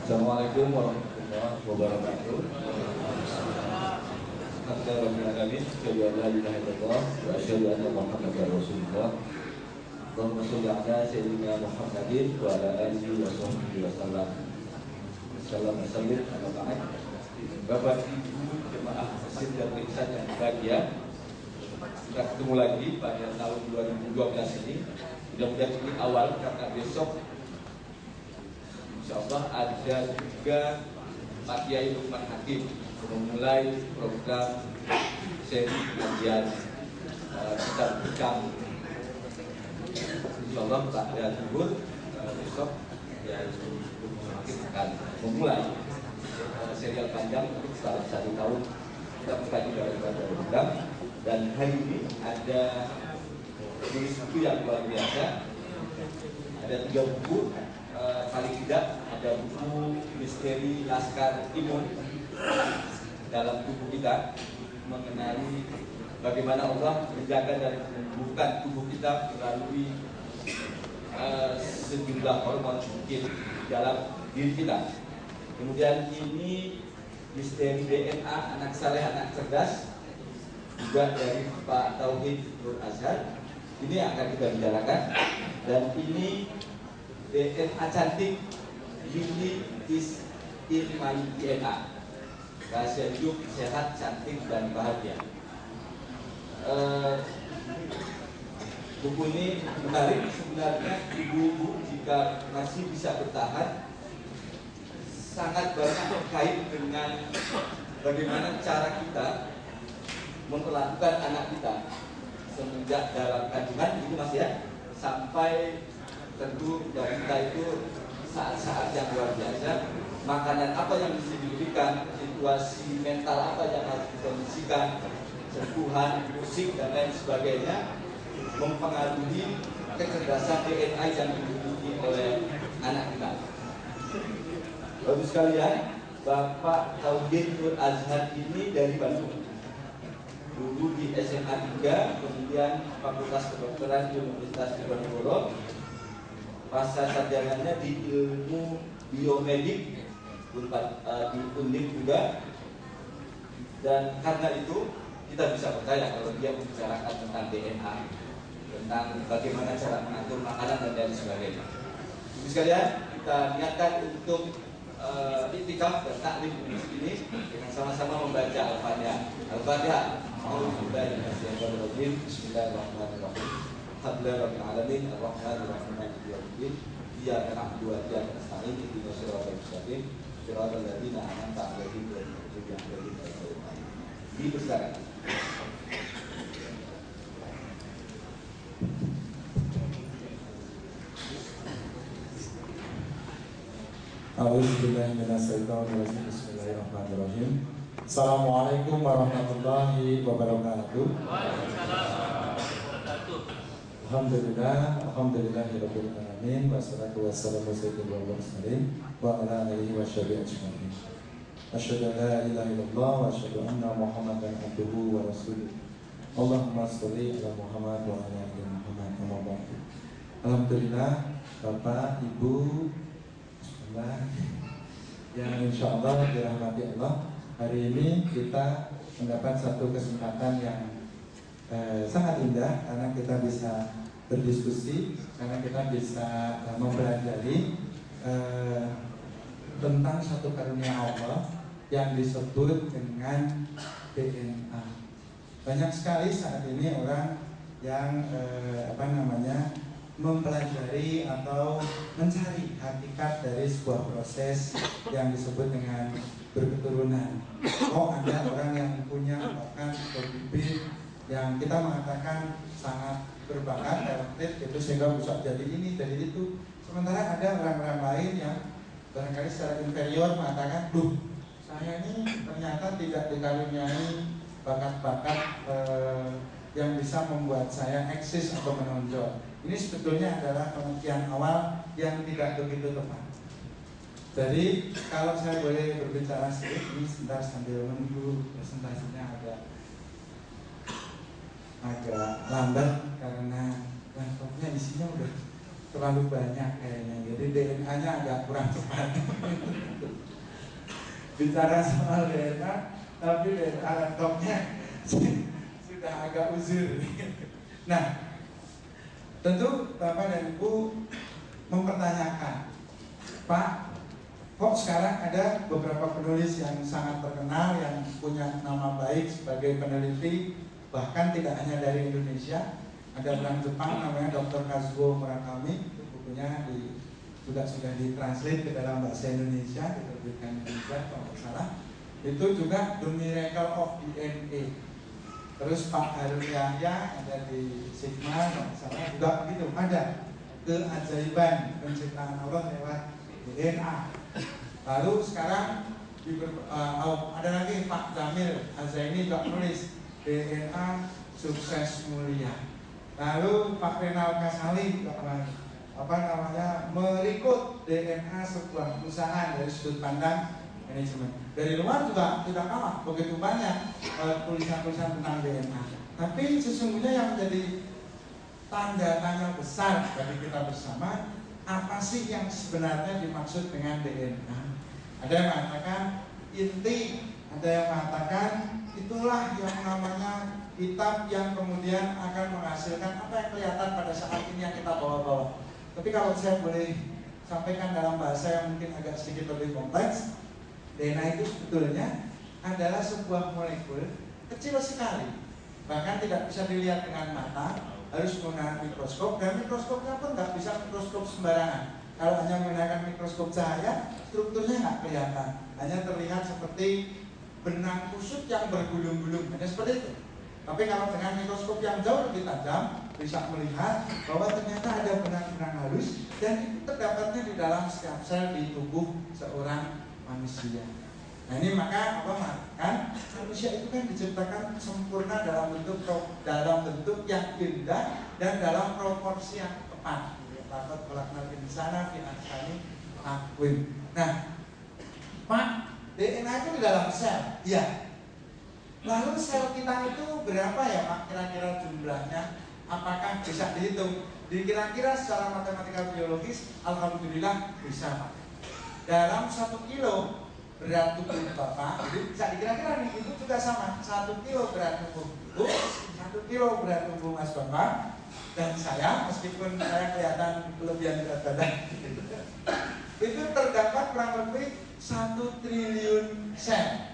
Assalamualaikum warahmatullahi wabarakatuh. Alhamdulillahirobbilalamin. Asyhadu an la ilaha illallah wa asyhadu anna Muhammadar Rasulullah. Allahumma sholli ala sayyidina Muhammadin wa ala alihi wa sahbihi wasallam. Assalamualaikum warahmatullahi wabarakatuh. Bapak Ibu jemaah masjid dan ihsan yang berbahagia, kita ketemu lagi pada tahun 2012 ini. Mudah-mudahan ini awal, karena besok insyaallah ada juga Pak Kiai Lukman Hakim memulai program seri kajian kita bekam. Insyaallah pada libur besok ya Lukman Hakim akan memulai serial panjang untuk selama 1 tahun kita mengkaji daripada program. Dan hari ini ada tulis buku yang luar biasa, ada 3 buku. Paling tidak ada buku Misteri Laskar Imun dalam tubuh kita, mengenali bagaimana Allah menjaga dan menyembuhkan tubuh kita melalui sejumlah hormon mungkin dalam diri kita. Kemudian ini Misteri DNA Anak Saleh Anak Cerdas, juga dari Pak Tauhid Nur Azhar. Ini yang akan kita bicarakan. Dan ini DNA cantik, Unique is in my DNA. Rahasia hidup sehat, cantik, dan bahagia. Buku ini menarik sebenarnya. Ibu-ibu jika masih bisa bertahan, sangat banyak terkait dengan bagaimana cara kita memperlakukan anak kita semenjak dalam kandungan itu Mas ya, sampai tentu kita itu saat-saat yang luar biasa, makanan apa yang mesti diberikan, situasi mental apa yang harus dikondisikan, sentuhan, musik dan lain sebagainya mempengaruhi kecerdasan DNA yang dimiliki oleh anak kita. Bagus sekalian, Bapak Tauhid Nur Azhar ini dari Bandung, dulu di SMA 3, kemudian Fakultas Kedokteran di Universitas Diponegoro. Pasca sarjananya di ilmu biomedik di Undip juga. Dan karena itu kita bisa percaya kalau dia membicarakan tentang DNA, tentang bagaimana cara mengatur makanan dan lain sebagainya. Jadi sekalian kita niatkan untuk iktikaf dan taklim ini dengan sama-sama membaca Al-Fatihah. Al-Fatihah. Bismillahirrahmanirrahim. Alhamdulillahirabbil alamin arrahmanir rahim maliki yaumiddin iyyaka na'budu wa iyyaka nasta'in ihdinas siratal mustaqim siratal ladzina an'amta 'alaihim ghairil maghdubi 'alaihim waladdallin. Dipersilakan. A'udzubillahiminasyaitonirrajim. Bismillahirrahmanirrahim. Assalamualaikum warahmatullahi wabarakatuh. Alhamdulillahirabbil alamin wassalatu wassalamu ala sayyidil mursalin wa ala alihi washabihi ajmain. Asyhadu an la ilaha illallah wa asyhadu anna Muhammadan abduhu wa rasuluh. Allahumma sholli ala Muhammad wa ala ali Muhammad. Amma ba'du. Alhamdulillah, Bapak, Ibu, yang insyaallah dirahmati Allah, hari ini kita mendapat satu kesempatan yang sangat indah, karena kita bisa berdiskusi, karena kita bisa mempelajari tentang satu karunia Allah yang disebut dengan DNA. Banyak sekali saat ini orang yang mempelajari atau mencari hakikat dari sebuah proses yang disebut dengan berketurunan. Oh, ada orang yang punya bakat berbibit yang kita mengatakan sangat berbakat, talented itu, sehingga bisa jadi ini, jadi itu. Sementara ada orang-orang lain yang barangkali secara inferior mengatakan, duh, saya ini ternyata tidak dikaruniai bakat-bakat yang bisa membuat saya eksis atau menonjol. Ini sebetulnya adalah pengertian awal yang tidak begitu tepat. Jadi kalau saya boleh berbicara sedikit ini sebentar sambil menunggu presentasinya agak lambat karena laptopnya isinya udah terlalu banyak kayaknya, jadi DNA-nya agak kurang cepat. Bicara soal DNA, tapi DNA laptopnya sudah agak uzur. Nah, tentu Bapak dan Ibu mempertanyakan, Pak, kok sekarang ada beberapa penulis yang sangat terkenal, yang punya nama baik sebagai peneliti, bahkan tidak hanya dari Indonesia. Ada orang Jepang namanya Dr. Kazuo Murakami, itu bukunya juga sudah ditranslate ke dalam bahasa Indonesia, diterbitkan Indonesia kalau tidak salah. Itu juga The Miracle of DNA. Terus Pak Harun Yahya ada di Sigma, kalau tidak salah juga begitu, ada keajaiban penciptaan Allah lewat DNA. Lalu sekarang ada lagi Pak Jamil Azaini juga nulis DNA Sukses Mulia. Lalu Pak Renal Kasali merikut DNA sebuah perusahaan dari sudut pandang manajemen. Dari luar juga tidak kalah, begitu banyak tulisan-tulisan tentang DNA. Tapi sesungguhnya yang menjadi tanda tanya besar bagi kita bersama, apa sih yang sebenarnya dimaksud dengan DNA? Ada yang mengatakan inti, ada yang mengatakan itulah yang namanya kitab yang kemudian akan menghasilkan apa yang kelihatan pada saat ini yang kita bawa-bawa. Tapi kalau saya boleh sampaikan dalam bahasa yang mungkin agak sedikit lebih kompleks, DNA itu sebetulnya adalah sebuah molekul kecil sekali, bahkan tidak bisa dilihat dengan mata, harus menggunakan mikroskop, dan mikroskopnya pun nggak bisa mikroskop sembarangan. Kalau hanya menggunakan mikroskop cahaya, strukturnya nggak kelihatan, hanya terlihat seperti benang kusut yang bergulung-gulung, hanya seperti itu. Tapi kalau dengan mikroskop yang jauh lebih tajam, bisa melihat bahwa ternyata ada benang-benang halus, dan itu terdapatnya di dalam setiap sel di tubuh seorang manusia. Nah ini maka Allah mengatakan manusia itu kan diciptakan sempurna dalam bentuk yang indah dan dalam proporsi yang tepat. Takut kelaknat di sana fi ahsani taqwim. Nah, Pak, DNA itu di dalam sel, iya. Lalu sel kita itu berapa ya Pak kira-kira jumlahnya? Apakah bisa dihitung? Dikira-kira secara matematika biologis, alhamdulillah bisa Pak. Dalam 1 kilo berat tubuh Bapak, jadi bisa dikira-kira nih, itu juga sama. 1 kilo berat tubuh Ibu, 1 kilo berat tubuh Mas Bapak, dan saya, meskipun saya kelihatan kelebihan berat badan, itu terdapat kurang lebih 1 triliun sel.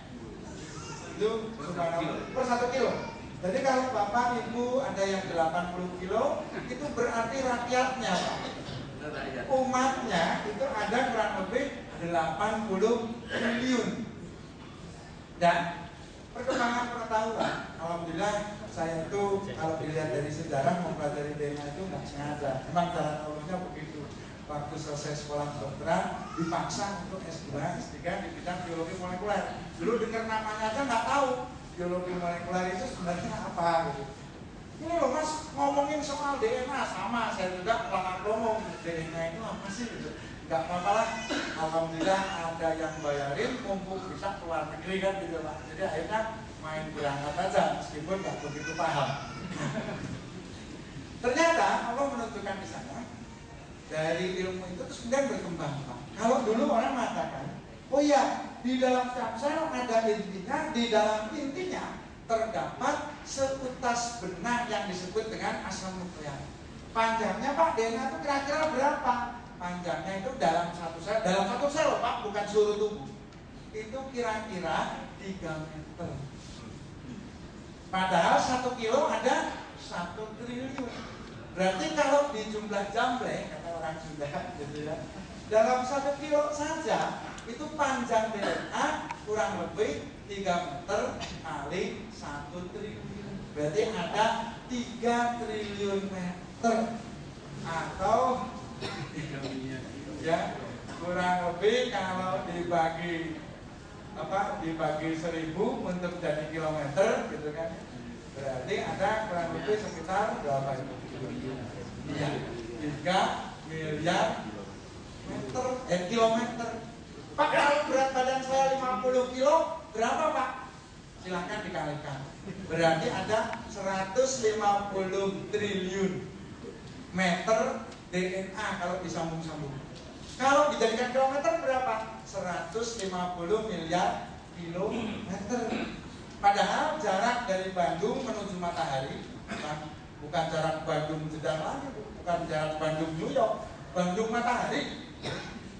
Itu per 1 kilo. Jadi kalau Bapak Ibu ada yang 80 kilo, itu berarti rakyatnya Pak, umatnya itu ada kurang lebih 80 triliun. Dan perkembangan pengetahuan, alhamdulillah saya itu kalau dilihat dari sejarah mempelajari DNA itu nggak sengaja. Memang jalan Allahnya begitu. Waktu selesai sekolah kedokteran dipaksa untuk S2, S3 di bidang biologi molekuler. Dulu dengar namanya aja nggak tahu biologi molekuler itu sebenarnya apa gitu. Ini loh Mas, ngomongin soal DNA sama, saya juga pelanggan ngomong DNA itu apa sih gitu. Gak apa-apa lah, alhamdulillah ada yang bayarin, mumpung bisa keluar negeri kan gitu Pak. Jadi akhirnya main berangkat aja, meskipun gak begitu paham. Ternyata Allah menunjukkan di sana, dari ilmu itu terus kemudian berkembang Pak. Kalau dulu orang mengatakan, oh iya, di dalam sel ada intinya, di dalam intinya terdapat seutas benang yang disebut dengan asam nukleat. Panjangnya Pak, DNA itu kira-kira berapa? Panjangnya itu dalam satu sel loh Pak, bukan seluruh tubuh. Itu kira-kira 3 meter. Padahal 1 kilo ada 1 triliun. Berarti kalau di jumlah jambleh, kata orang Sunda gitu ya, dalam 1 kilo saja itu panjang DNA kurang lebih 3 meter kali 1 triliun. Berarti ada 3 triliun meter, atau ya kurang lebih kalau dibagi 1000 untuk jadi kilometer gitu kan, berarti ada kurang lebih sekitar berapa itu? Iya, 3 miliar kilometer. Pak, kalau berat badan saya 50 kilo berapa Pak? Silahkan dikalikan. Berarti ada 150 triliun meter DNA kalau disambung-sambung. Kalau dijadikan kilometer berapa? 150 miliar kilometer. Padahal jarak dari Bandung menuju matahari bukan jarak Bandung Jeddah lagi, bukan jarak Bandung New York, Bandung matahari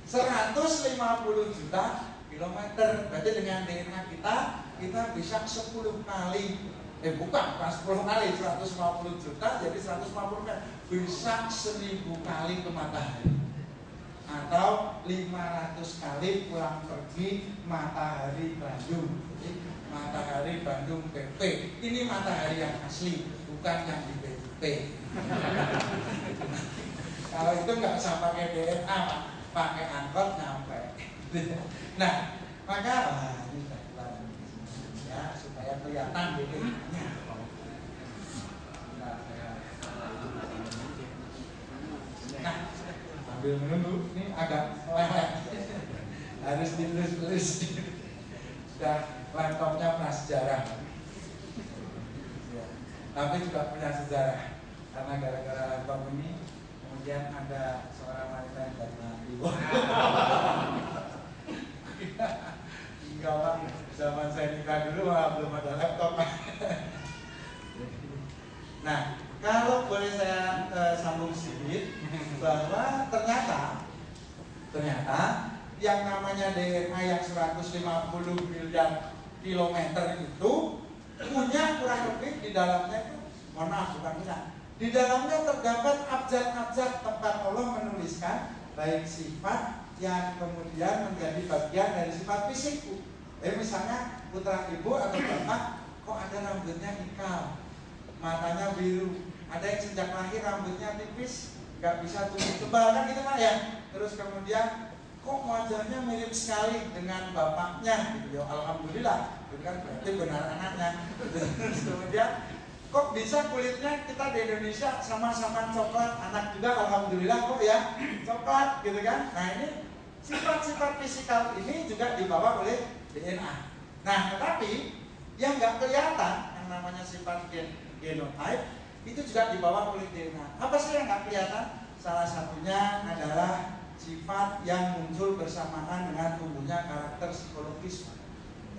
150 juta kilometer. Berarti dengan DNA kita bisa 10 kali, bukan 10 kali, 150 juta jadi 150 kali, bisa 1000 kali ke matahari, atau 500 kali pulang pergi matahari Bandung. Jadi, matahari Bandung PP. Ini matahari yang asli, bukan yang di PP. Kalau itu nggak usah pakai DNA, Pak. Pakai angkot nyampe. Nah, maka ini ya supaya kelihatan DNA-nya. Nah, sambil menunggu, ini agak lewat, harus ditulis-tulis. Sudah laptopnya prasejarah, tapi juga punya sejarah karena gara-gara laptop ini kemudian ada seorang wanita yang dari mati. Enggak Pak, zaman saya nikah dulu malah belum ada laptop. Nah, kalau boleh saya sambung sedikit, bahwa ternyata yang namanya DNA yang 150 miliar kilometer itu punya kurang lebih di dalamnya itu, mohon maaf bukan punya, di dalamnya terdapat abjad-abjad tempat Allah menuliskan baik sifat yang kemudian menjadi bagian dari sifat fisikku. Misalnya putra ibu atau bapak kok ada rambutnya ikal, matanya biru, ada yang sejak lahir rambutnya tipis, nggak bisa tumbuh tebal kan gitu Pak ya. Terus kemudian kok wajahnya mirip sekali dengan bapaknya gitu ya, alhamdulillah itu kan berarti benar anaknya. Terus kemudian kok bisa kulitnya kita di Indonesia sama-sama coklat, anak juga alhamdulillah kok ya coklat gitu kan. Nah ini sifat-sifat fisikal ini juga dibawa oleh DNA. Nah tetapi yang nggak kelihatan yang namanya sifat genotype itu juga dibawa oleh DNA. Apa sih yang nggak kelihatan? Salah satunya adalah sifat yang muncul bersamaan dengan tumbuhnya karakter psikologis.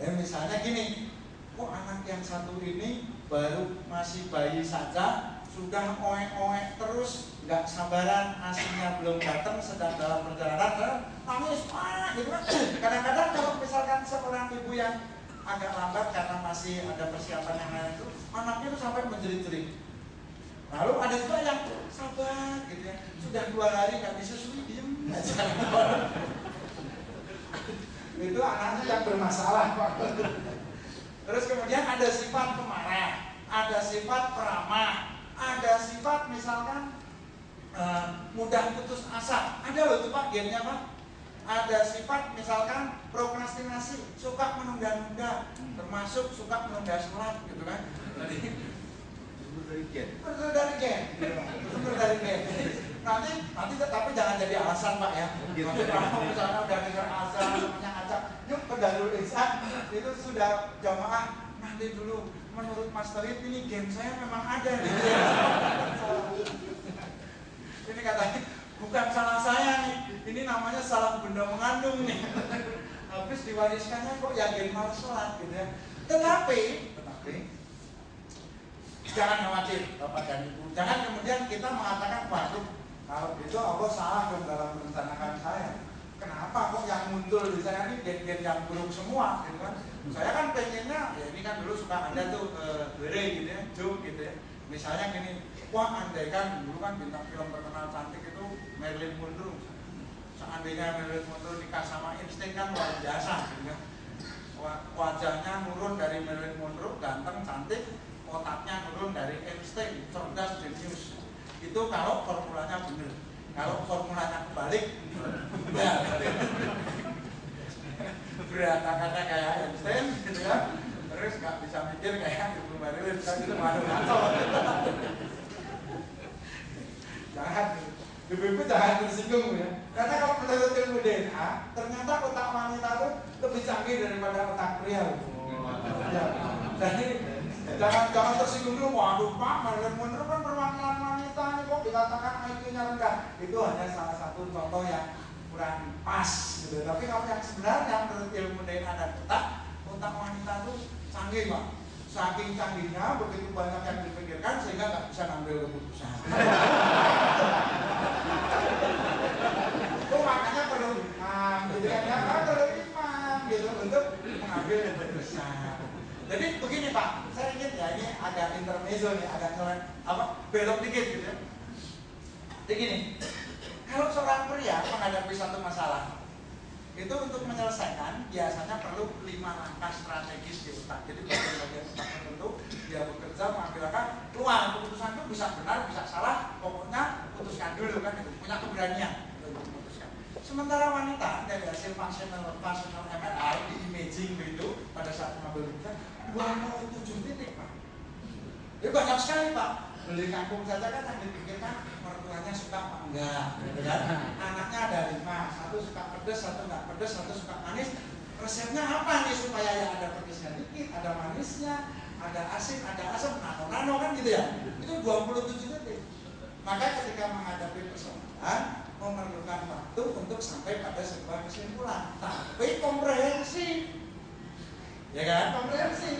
Misalnya gini, kok anak yang satu ini baru masih bayi saja sudah oek-oek terus, nggak sabaran, asinya belum datang, sedang dalam perjalanan, nangis, gitu kan. Kadang-kadang kalau misalkan seorang ibu yang agak lambat karena masih ada persiapan yang lain itu, anaknya itu sampai menjerit-jerit. Lalu ada juga yang sabar gitu ya, sudah 2 hari nggak disusui, diem aja. Itu anaknya yang bermasalah Pak. Terus kemudian ada sifat pemarah, ada sifat peramah, ada sifat misalkan mudah putus asa. Ada loh itu Pak gennya Pak. Ada sifat misalkan prokrastinasi, suka menunda-nunda, termasuk suka menunda sholat gitu kan. Jadi betul dari gen. Nanti tapi jangan jadi alasan Pak ya. Nanti kalau misalnya udah dengar azan namanya acak, yuk ke Darul Ihsan itu sudah jamaah. Nanti dulu menurut Mas Terit ini gen saya memang ada gitu ya. Ini katanya bukan salah saya nih, ini namanya salah benda mengandung nih. Habis diwariskannya kok ya gen malas sholat gitu ya. Tetapi jangan khawatir Bapak dan Ibu. Jangan kemudian kita mengatakan, waduh, kalau itu Allah salah dong dalam merencanakan saya. Kenapa kok yang muncul di saya ini gen-gen yang buruk semua gitu kan? Saya kan pengennya, ya ini kan dulu suka ada tuh bere gitu ya, joke gitu ya. Misalnya gini, wah andaikan dulu kan bintang film terkenal cantik itu Marilyn Monroe. Seandainya Marilyn Monroe nikah sama Einstein kan luar biasa gitu kan. Wajahnya nurun dari Marilyn Monroe, ganteng, cantik, otaknya turun dari Einstein, cerdas, jenius. Itu kalau formulanya benar. Kalau formulanya kebalik, ya berantakannya kayak Einstein, gitu ya. Terus nggak bisa mikir kayak Ibu Marilyn, kan itu malu-malu. Jangan, ibu-ibu jangan tersinggung ya. Karena kalau menurut ilmu DNA, ternyata otak wanita itu lebih canggih daripada otak pria. Ya. Jadi jangan tersinggung dulu. Waduh Pak, Marilyn Monroe kan perwakilan wanita nih, kok dikatakan IQ-nya rendah, itu hanya salah satu contoh yang kurang pas gitu. Tapi kalau yang sebenarnya menurut ilmu DNA dan otak wanita itu canggih Pak. Saking canggihnya begitu banyak yang dipikirkan sehingga nggak bisa ngambil keputusan. Itu makanya perlu imam, gitu kan ya, perlu imam gitu untuk mengambil keputusan. Jadi begini Pak, saya ingin ya ini agak intermezzo nih, agak belok dikit gitu ya. Jadi gini, kalau seorang pria menghadapi satu masalah, itu untuk menyelesaikan biasanya perlu 5 langkah strategis di otak. Jadi bagian-bagian otak tertentu dia bekerja mengambil langkah, keluar keputusan itu bisa benar, bisa salah, pokoknya putuskan dulu kan itu, punya keberanian untuk memutuskan. Sementara wanita dari hasil functional MRI di imaging begitu pada saat mengambil keputusan 27 titik Pak. Jadi banyak sekali Pak. Beli kangkung saja kan yang dipikirkan mertuanya suka apa enggak, gitu kan? Anaknya ada 5, satu suka pedas, satu enggak pedas, satu suka manis. Resepnya apa nih supaya yang ada pedasnya dikit, ada manisnya, ada asin, ada asam, nano kan gitu ya? Itu 27 detik. Maka ketika menghadapi persoalan memerlukan waktu untuk sampai pada sebuah kesimpulan, tapi komprehensif, ya kan? Komprehensif.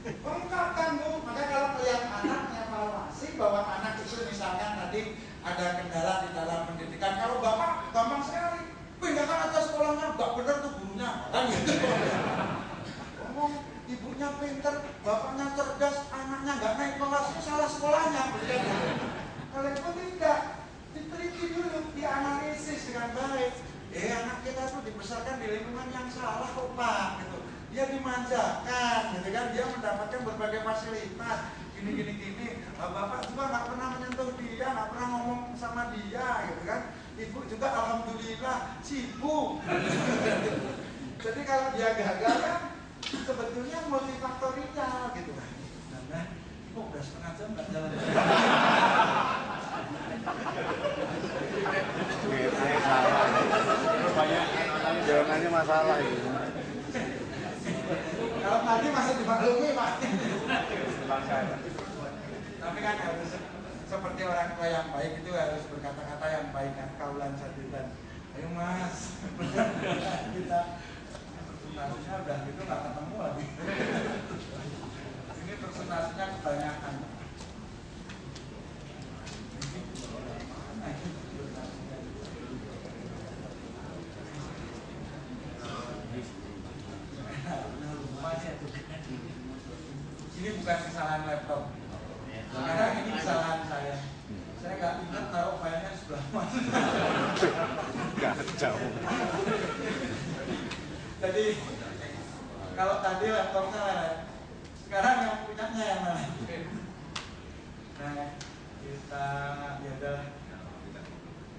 Ungkapkan Bu, maka kalau melihat anak evaluasi bahwa anak itu misalkan tadi ada kendala di dalam pendidikan, kalau bapak gampang sekali pindahkan aja sekolahnya, gak bener tuh gurunya, kan gitu. Ngomong ibunya pinter, bapaknya cerdas, anaknya gak naik kelas, salah sekolahnya. Kalau itu tidak, diteliti dulu, dianalisis dengan baik. Anak kita tuh dibesarkan di lingkungan yang salah kok Pak, gitu. Dia dimanjakan, gitu kan? Dia mendapatkan berbagai fasilitas, gini. Bapak juga nggak pernah menyentuh dia, nggak pernah ngomong sama dia, gitu kan? Ibu juga alhamdulillah sibuk. Jadi kalau dia gagal kan, sebetulnya multifaktorial, gitu kan? Nah, kok udah setengah jam nggak jalan? Saya salah. Banyak jawabannya masalah ini. Kalau tadi masih dimaklumi Pak. Tapi kan harus seperti orang tua yang baik itu harus berkata-kata yang baik kan, kaulan sadidan. Ayo Mas, kita presentasinya udah gitu nggak ketemu lagi. Ini presentasinya kebanyakan. Ini bukan kesalahan laptop, karena ini kesalahan saya. Saya nggak ingat taruh filenya sebelah mana. Kacau. Jadi kalau tadi laptopnya lelet, sekarang yang punyanya yang mana? Nah,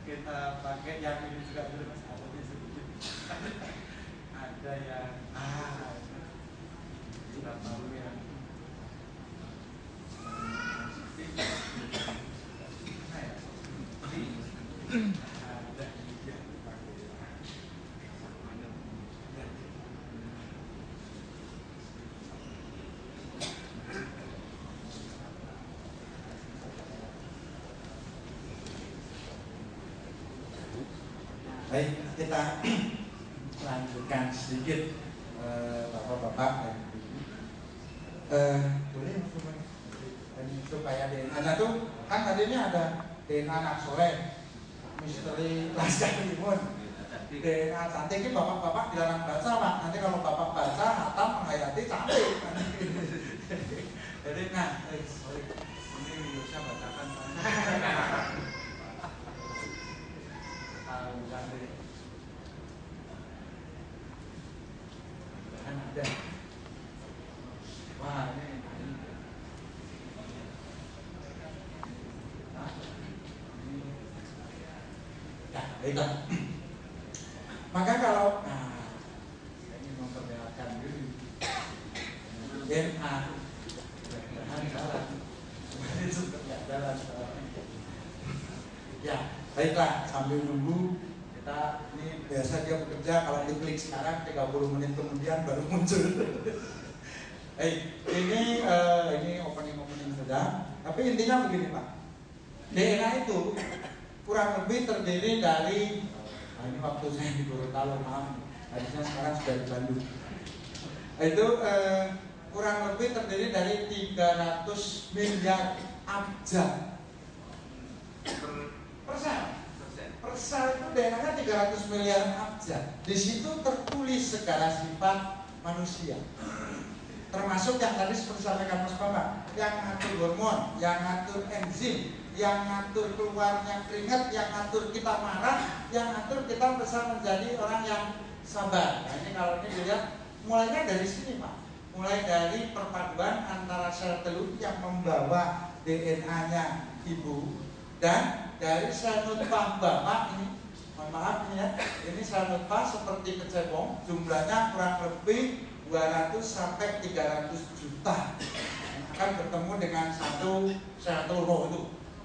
kita pakai yang ini juga dulu Mas, ada di sedikit. Ada yang kita tahu yang baik, kita lanjutkan sedikit bapak-bapak dan boleh supaya DNA tuh kan tadinya ada DNA anak soleh, misteri Laskar Limun, DNA cantik ini bapak-bapak dilarang baca Pak. Nanti kalau bapak baca hatam menghayati cantik. Jadi sorry, ini bisa bacakan. Tahu cantik. Kan ada. Wah ini. Ya, baiklah. Maka kalau saya ingin memperlihatkan diri DNA jalan itu tidak jalan. Ya, baiklah, sambil nunggu kita ini biasa dia bekerja kalau diklik sekarang 30 menit kemudian baru muncul. Ini opening saja. Tapi intinya begini Pak, DNA itu kurang lebih terdiri dari, nah ini waktu saya di Gorontalo, maaf, harusnya sekarang sudah di Bandung. Itu kurang lebih terdiri dari 300 miliar abjad per sel itu DNA-nya 300 miliar abjad. Di situ tertulis segala sifat manusia, termasuk yang tadi seperti sampaikan Mas Bambang, yang ngatur hormon, yang ngatur enzim, yang ngatur keluarnya keringat, yang ngatur kita marah, yang ngatur kita bisa menjadi orang yang sabar. Nah ini kalau ini dilihat mulainya dari sini Pak, mulai dari perpaduan antara sel telur yang membawa DNA-nya ibu dan dari sel nutfah bapak ini, mohon maaf ini ya, ini sel nutfah seperti kecebong, jumlahnya kurang lebih 200 sampai 300 juta akan bertemu dengan satu sel telur itu.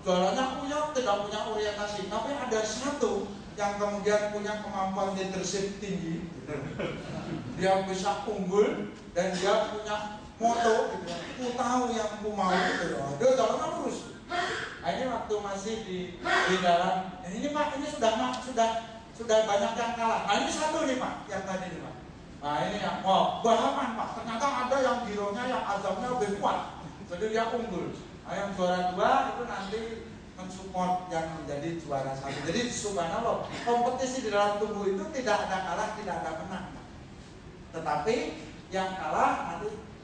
Jualannya punya tidak punya orientasi, tapi ada satu yang kemudian punya kemampuan leadership tinggi, dia bisa unggul dan dia punya moto, gitu. Ku tahu yang ku mau, gitu. Dia jalannya lurus. Nah, ini waktu masih di dalam, ini Pak, ini sudah banyak yang kalah. Nah ini satu nih Pak, yang tadi nih Pak. Nah ini yang, balapan Pak, ternyata ada yang gironya, yang azamnya lebih kuat, jadi dia unggul. Nah yang juara 2 itu nanti mensupport yang menjadi juara 1. Jadi subhanallah, kompetisi di dalam tubuh itu tidak ada kalah, tidak ada menang. Tetapi yang kalah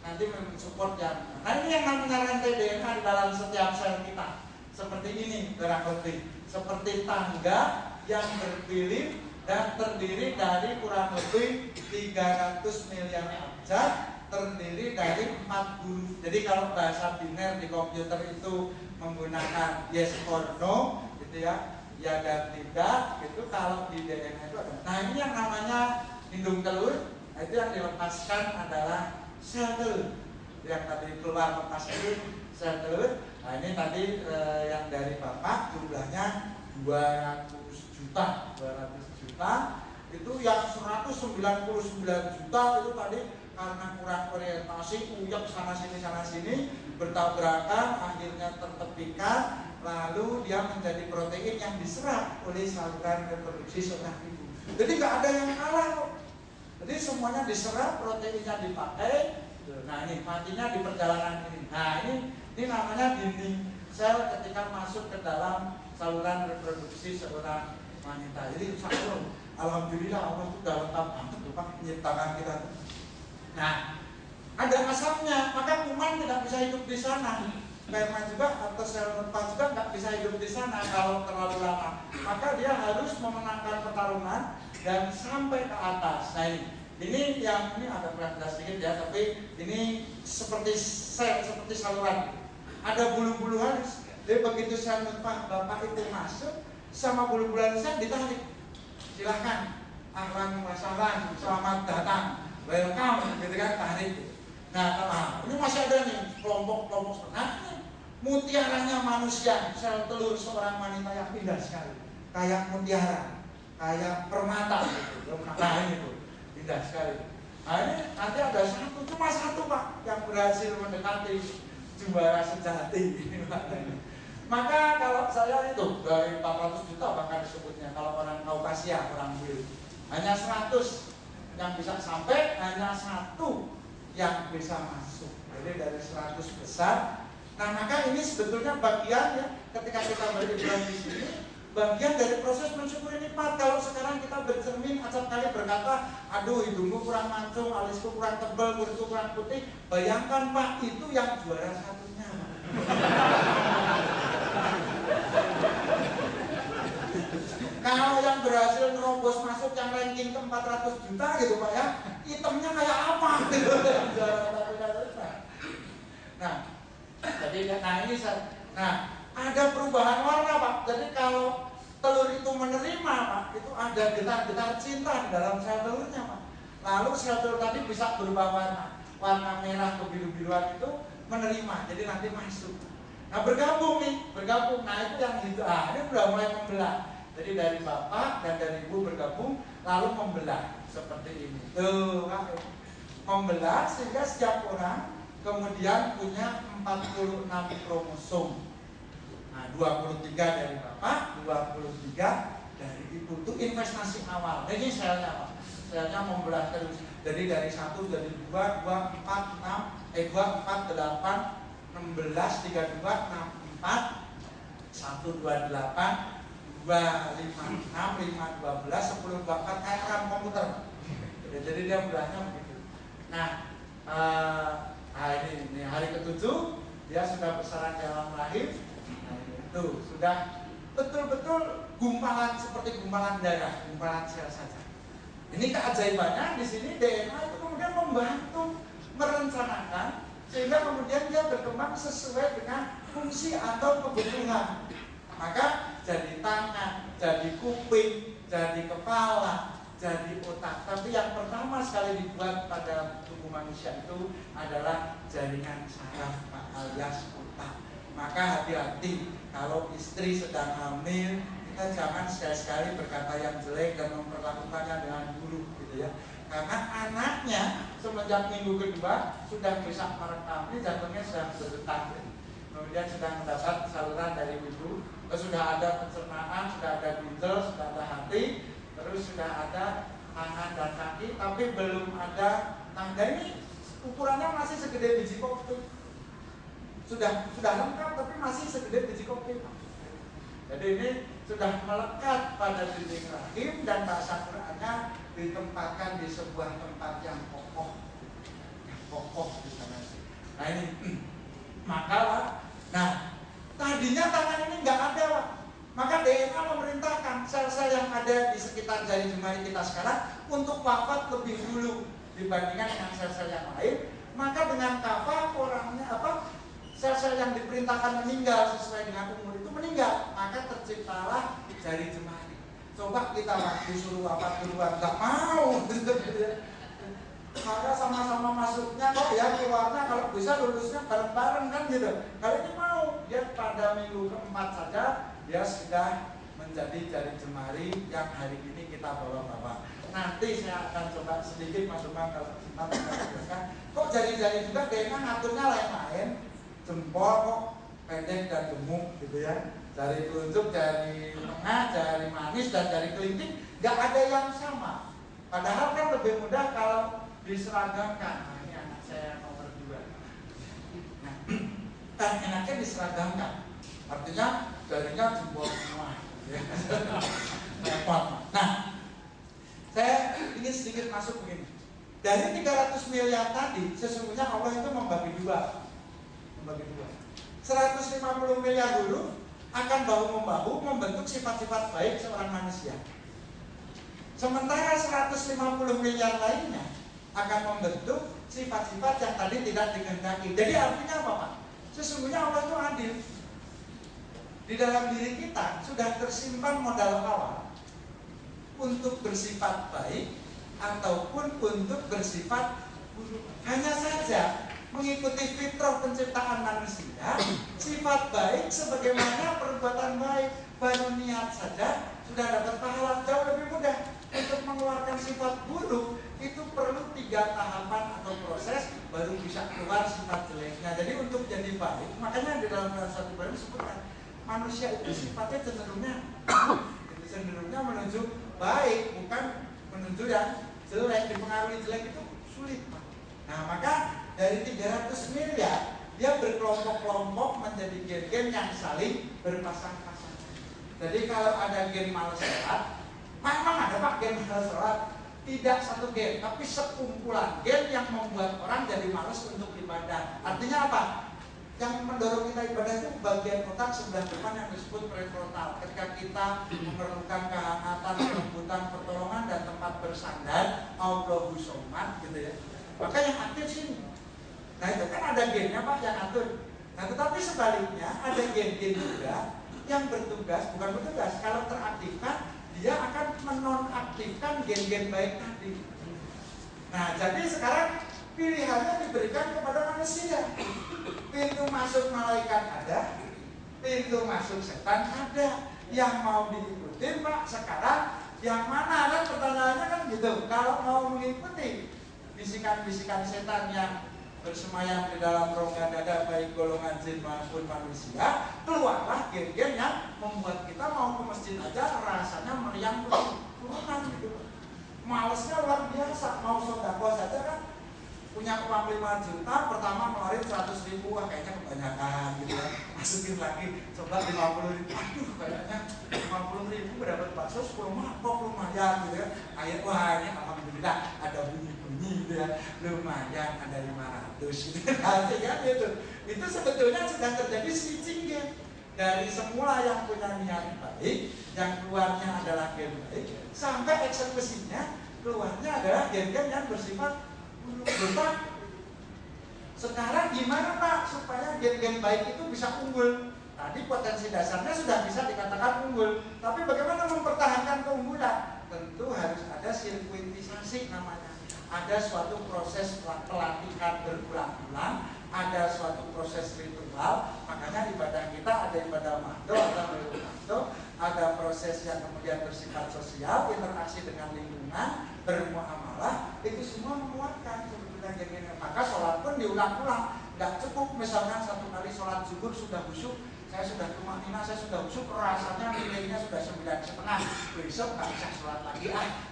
nanti mensupport yang. Nah ini yang namanya rantai DNA di dalam setiap sel kita. Seperti ini kurang lebih, seperti tangga yang berpilih dan terdiri dari kurang lebih 300 miliar abjad, terdiri dari 4 huruf. Jadi kalau bahasa biner di komputer itu menggunakan yes or no, gitu ya, ya dan tidak, gitu. Kalau di DNA itu ada. Nah ini yang namanya indung telur. Nah, itu yang dilepaskan adalah sel telur. Yang tadi keluar lepas itu sel telur. Nah ini tadi yang dari bapak jumlahnya 200 juta. Itu yang 199 juta itu tadi karena kurang orientasi, uyap sana sini bertabrakan, akhirnya tertepikan, lalu dia menjadi protein yang diserap oleh saluran reproduksi seorang ibu. Jadi nggak ada yang kalah kok. Jadi semuanya diserap, proteinnya dipakai. Nah ini matinya di perjalanan ini. Nah ini namanya dinding sel ketika masuk ke dalam saluran reproduksi seorang wanita. Jadi alhamdulillah Allah itu udah lengkap banget tuh Pak penciptaan kita. Nah ada asamnya, maka kuman tidak bisa hidup di sana. Sperma juga atau sel nutfah juga nggak bisa hidup di sana kalau terlalu lama. Maka dia harus memenangkan pertarungan dan sampai ke atas. Nah ini yang ini agak kurang jelas sedikit ya, tapi ini seperti sel, seperti saluran. Ada bulu-bulu halus. Jadi begitu sel nutfah bapak itu masuk, sama bulu-bulu halusnya ditarik. Silahkan, ahlan wa sahlan, selamat datang, welcome, gitu kan, tarik. Nah, ini masih ada nih kelompok-kelompok. Nah, mutiaranya manusia, sel telur seorang wanita yang indah sekali, kayak mutiara, kayak permata, gitu. Nah ini tuh indah sekali. Nah ini nanti ada cuma satu Pak yang berhasil mendekati juara sejati. Maka kalau saya itu dari 400 juta bahkan disebutnya, kalau orang Kaukasia, orang Biru, hanya 100 yang bisa sampai, hanya 1 yang bisa masuk. Jadi dari 100 besar. Nah maka ini sebetulnya bagian ya, ketika kita beribadah di sini, bagian dari proses mensyukuri nikmat. Kalau sekarang kita bercermin, acap kali berkata, aduh hidungku kurang mancung, alisku kurang tebal, kulitku kurang putih. Bayangkan Pak, itu yang juara satunya. Kalau yang berhasil nerobos masuk yang ranking ke 400 juta gitu Pak ya, itemnya kayak apa gitu. Nah, jadi nah ada perubahan warna Pak. Jadi kalau telur itu menerima Pak, itu ada getar-getar cinta di dalam sel telurnya Pak. Lalu sel telur tadi bisa berubah warna merah ke biru-biruan itu menerima, jadi nanti masuk. Nah bergabung. Nah itu yang gitu. Ini udah mulai membelah. Jadi dari bapak dan dari ibu bergabung, lalu membelah seperti ini. Tuh, membelah sehingga setiap orang kemudian punya 46 kromosom. Nah, 23 dari bapak, 23 dari ibu. Itu investasi awal. Nah, ini selnya Pak. Selnya membelah terus. Jadi dari 1 jadi 2, 2, 4, 6, 2, 4, 8, 16, 32, 64, 1, 28, 2, 5, 6, 5, 12, 10, 24, kayak RAM komputer. Jadi dia belahnya begitu. Nah, ini hari ke-7 dia sudah bersarang dalam rahim. Nah, itu sudah betul-betul gumpalan seperti gumpalan darah, gumpalan sel saja. Ini keajaibannya di sini DNA itu kemudian membantu merencanakan sehingga kemudian dia berkembang sesuai dengan fungsi atau kebutuhan. Maka jadi tangan, jadi kuping, jadi kepala, jadi otak. Tapi yang pertama sekali dibuat pada tubuh manusia itu adalah jaringan saraf alias otak. Maka hati-hati kalau istri sedang hamil, kita jangan sekali-sekali berkata yang jelek dan memperlakukannya dengan buruk gitu ya. Karena anaknya semenjak minggu kedua sudah bisa merekam, ini jantungnya sedang berdetak. Kemudian sudah mendapat saluran dari ibu, sudah ada pencernaan, sudah ada ginjal, sudah ada hati, terus sudah ada tangan dan kaki, tapi belum ada tangga. Ini ukurannya masih segede biji kopi. Sudah lengkap tapi masih segede biji kopi. Jadi ini sudah melekat pada dinding rahim dan bahasa Qur'annya ditempatkan di sebuah tempat yang kokoh, di sana. Nah ini, maka nah tadinya tangan ini nggak ada, Pak. Maka DNA memerintahkan sel-sel yang ada di sekitar jari jemari kita sekarang untuk wafat lebih dulu dibandingkan dengan sel-sel yang lain. Maka dengan kafah orangnya sel-sel yang diperintahkan meninggal sesuai dengan umur itu meninggal, maka terciptalah jari jemari. Coba kita disuruh wafat duluan, nggak mau. Maka sama-sama masuknya kok ya, keluarnya kalau bisa lulusnya bareng-bareng kan gitu. Kalau ini mau, dia pada minggu keempat saja dia sudah menjadi jari jemari yang hari ini kita bawa-bawa. Nanti saya akan coba sedikit masukkan kalau sempat kita kok jari-jari juga DNA ngaturnya lain-lain. Jempol kok pendek dan gemuk gitu ya. Jari telunjuk, jari tengah, jari manis dan jari kelingking nggak ada yang sama. Padahal kan lebih mudah kalau diseragamkan. Nah, ini anak saya nomor 2. Nah, enaknya diseragamkan. Artinya jarinya jempol semua. Nah, saya ingin sedikit masuk begini. Dari 300 miliar tadi, sesungguhnya Allah itu membagi dua. 150 miliar huruf akan bahu-membahu membentuk sifat-sifat baik seorang manusia. Sementara 150 miliar lainnya akan membentuk sifat-sifat yang tadi tidak dikehendaki. Jadi artinya apa, Pak? Sesungguhnya Allah itu adil. Di dalam diri kita sudah tersimpan modal awal untuk bersifat baik ataupun untuk bersifat buruk. Hanya saja mengikuti fitrah penciptaan manusia, sifat baik sebagaimana perbuatan baik, baru niat saja sudah dapat pahala. Jauh lebih mudah. Untuk mengeluarkan sifat buruk itu perlu 3 tahapan atau proses baru bisa keluar sifat jeleknya. Jadi untuk jadi baik, makanya di dalam satu Ibrahim disebutkan manusia itu sifatnya cenderungnya menuju baik, bukan menuju yang jelek. Dipengaruhi jelek itu sulit, Pak. Nah, maka dari 300 miliar dia berkelompok-kelompok menjadi gen-gen yang saling berpasang-pasang. Jadi kalau ada gen malas sholat, memang ada Pak gen malas sholat, tidak satu gen, tapi sekumpulan gen yang membuat orang jadi malas untuk ibadah. Artinya apa? Yang mendorong kita ibadah itu bagian otak sebelah depan yang disebut prefrontal. Ketika kita memerlukan kehangatan, kelembutan, pertolongan dan tempat bersandar, Allahu Somad gitu ya. Maka yang aktif sini. Nah itu kan ada gennya Pak yang atur. Nah tetapi sebaliknya ada gen-gen juga yang bertugas, bukan bertugas, kalau teraktifkan dia akan menonaktifkan gen-gen baik tadi. Nah jadi sekarang pilihannya diberikan kepada manusia. Pintu masuk malaikat ada, pintu masuk setan ada. Yang mau diikuti Pak sekarang yang mana? Kan pertanyaannya kan gitu. Kalau mau mengikuti bisikan-bisikan setan yang bersemayam di dalam rongga dada baik golongan jin maupun manusia, keluarlah gen-gen yang membuat kita mau ke masjid aja rasanya meriang turunan gitu. Malesnya luar biasa, mau sodako saja kan punya uang 5 juta, pertama ngeluarin 100.000, wah kayaknya kebanyakan gitu ya. Masukin lagi, coba 50.000, aduh kayaknya 50.000 dapat bakso 10 mangkok lumayan gitu ya. Akhirnya wah ini alhamdulillah ada bunyi-bunyi gitu ya, lumayan ada 500 gitu kan gitu. Itu sebetulnya sudah terjadi switching ya. Dari semula yang punya niat baik, yang keluarnya adalah gen baik, sampai eksekusinya keluarnya adalah gen-gen yang bersifat berubah. Sekarang gimana Pak supaya gen-gen baik itu bisa unggul? Tadi potensi dasarnya sudah bisa dikatakan unggul, tapi bagaimana mempertahankan keunggulan? Tentu harus ada sirkuitisasi namanya. Ada suatu proses pelatihan berulang-ulang, ada suatu proses ritual. Makanya ibadah kita ada ibadah mahdo atau mahdo, ada proses yang kemudian bersifat sosial, interaksi dengan lingkungan, bermuamalah, itu semua menguatkan sebetulnya gen-gen. Maka sholat pun diulang-ulang, nggak cukup misalnya satu kali sholat zuhur sudah khusyuk, saya sudah tumanina, saya sudah khusyuk, rasanya nilainya sudah 9,5, besok nggak bisa sholat lagi,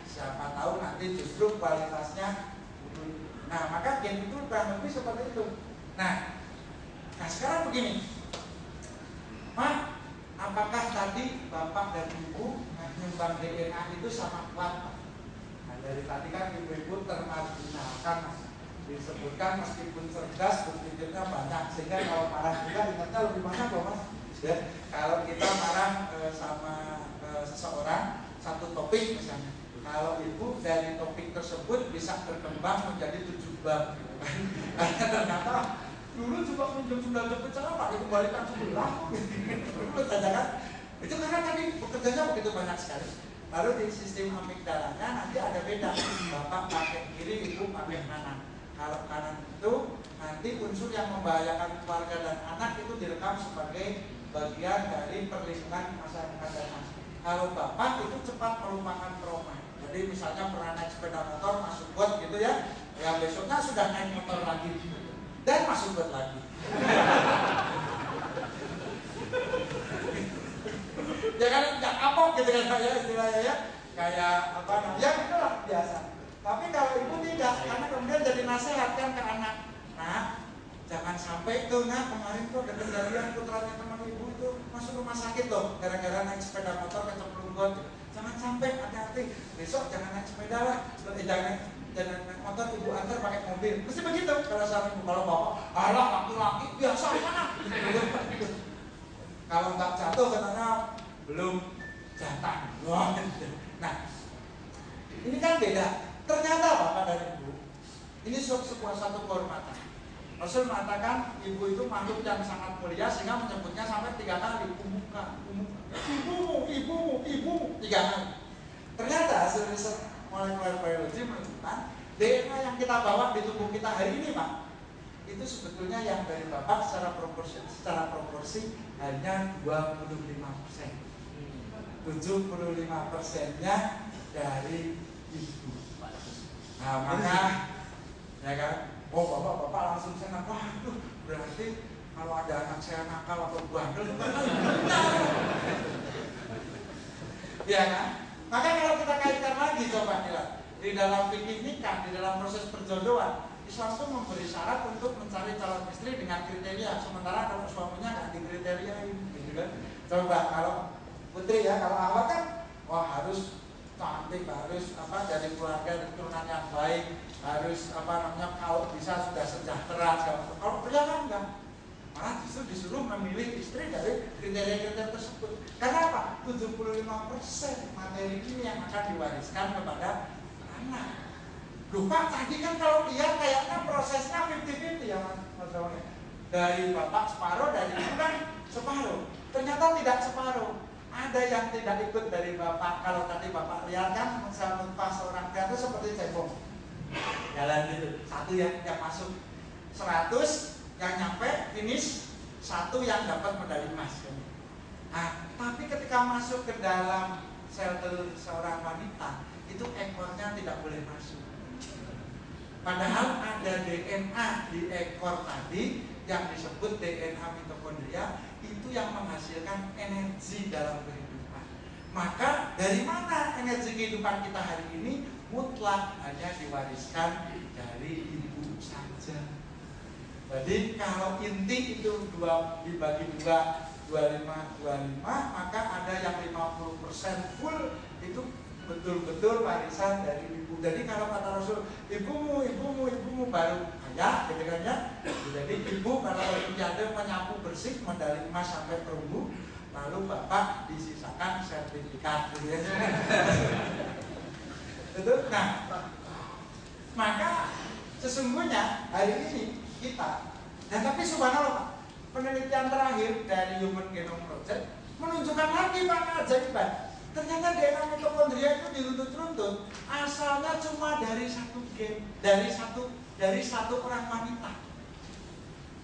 siapa tahu nanti justru kualitasnya. Nah maka gen itu kurang lebih seperti itu. Nah sekarang begini, Mak, apakah tadi Bapak dan Ibu nyumbang DNA itu sama kuat? Nah, dari tadi kan ibu-ibu termarginalkan, disebutkan meskipun cerdas berpikirnya banyak, sehingga kalau marah juga ingatnya lebih banyak loh Mas. Ya, kalau kita marah sama seseorang satu topik misalnya, kalau ibu dari topik tersebut bisa berkembang menjadi 7 bab, karena ternyata dulu juga minjem sendal jepit celana itu balikan sebelah, itu karena tadi bekerjanya begitu banyak sekali. Lalu di sistem amigdalanya nanti ada beda, bapak pakai kiri, ibu pakai kanan. Kalau kanan itu nanti unsur yang membahayakan keluarga dan anak itu direkam sebagai bagian dari perlindungan masyarakat dan anak. Kalau bapak itu cepat melupakan trauma. Jadi misalnya pernah naik sepeda motor masuk got gitu ya, ya besoknya sudah naik motor lagi dan masuk got lagi. Ya kan nggak kapok gitu kan ya istilahnya ya, kayak apa namanya, ya itulah biasa. Tapi kalau ibu tidak, karena kemudian jadi nasihat kan ke anak, nah jangan sampai tuh, nah kemarin tuh ada kejadian putranya teman ibu itu masuk rumah sakit loh, gara-gara naik sepeda motor kecemplung got. Jangan sampai, hati-hati, besok jangan naik sepeda lah, jangan naik motor, ibu antar pakai mobil. Mesti begitu kalau sama ibu. Kalau bapak, alah laki-laki biasa mana? Kalau nggak jatuh katanya belum jatah. Nah, ini kan beda. Ternyata bapak dan ibu ini sebuah satu kehormatan. Rasul mengatakan ibu itu makhluk yang sangat mulia sehingga menyebutnya sampai 3 kali, umuka, ibumu, 3 kali. Ternyata hasil riset molekuler biologi menunjukkan DNA yang kita bawa di tubuh kita hari ini, Pak, itu sebetulnya yang dari bapak secara proporsi hanya 25%. 75%-nya dari ibu. Nah maka ya kan, oh bapak langsung senang, waduh berarti kalau ada anak saya nakal atau bandel ya kan. Maka kalau kita kaitkan lagi coba lihat di dalam fikih nikah, di dalam proses perjodohan, Islam itu memberi syarat untuk mencari calon istri dengan kriteria, sementara kalau suaminya nggak dikriteriain gitu kan. Coba kalau putri ya, kalau awal kan wah harus cantik, harus dari keluarga keturunan yang baik, harus kalau bisa sudah sejahtera. Kalau pria kan enggak, malah justru disuruh memilih istri dari kriteria-kriteria tersebut. Karena apa? 75% materi ini yang akan diwariskan kepada anak. Loh Pak, tadi kan kalau lihat kayaknya prosesnya 50-50 ya Mas Rawan. Dari bapak separuh, dari ibu kan separuh. Ternyata tidak separuh. Ada yang tidak ikut dari bapak. Kalau tadi bapak lihat kan, menurut seorang pria itu seperti cebong jalan gitu. Satu yang masuk 100, yang nyampe finish 1 yang dapat medali emas. Nah, tapi ketika masuk ke dalam sel telur seorang wanita, itu ekornya tidak boleh masuk. Padahal ada DNA di ekor tadi yang disebut DNA mitokondria, itu yang menghasilkan energi dalam kehidupan. Maka dari mana energi kehidupan kita hari ini? Mutlak hanya diwariskan dari ibu saja. Jadi kalau inti itu dibagi 25, maka ada yang 50% full itu betul-betul warisan dari ibu. Jadi kalau kata Rasul, ibumu baru kaya, gitu kan ya. Jadi ibu kalau olimpiade menyapu bersih medali emas sampai perunggu, lalu bapak disisakan sertifikat, gitu ya. Betul. Nah, maka sesungguhnya hari ini kita, dan tapi subhanallah Pak, penelitian terakhir dari Human Genome Project menunjukkan lagi Pak keajaiban. Ternyata DNA mitokondria itu diruntut-runtut, asalnya cuma dari satu gen, dari satu orang wanita.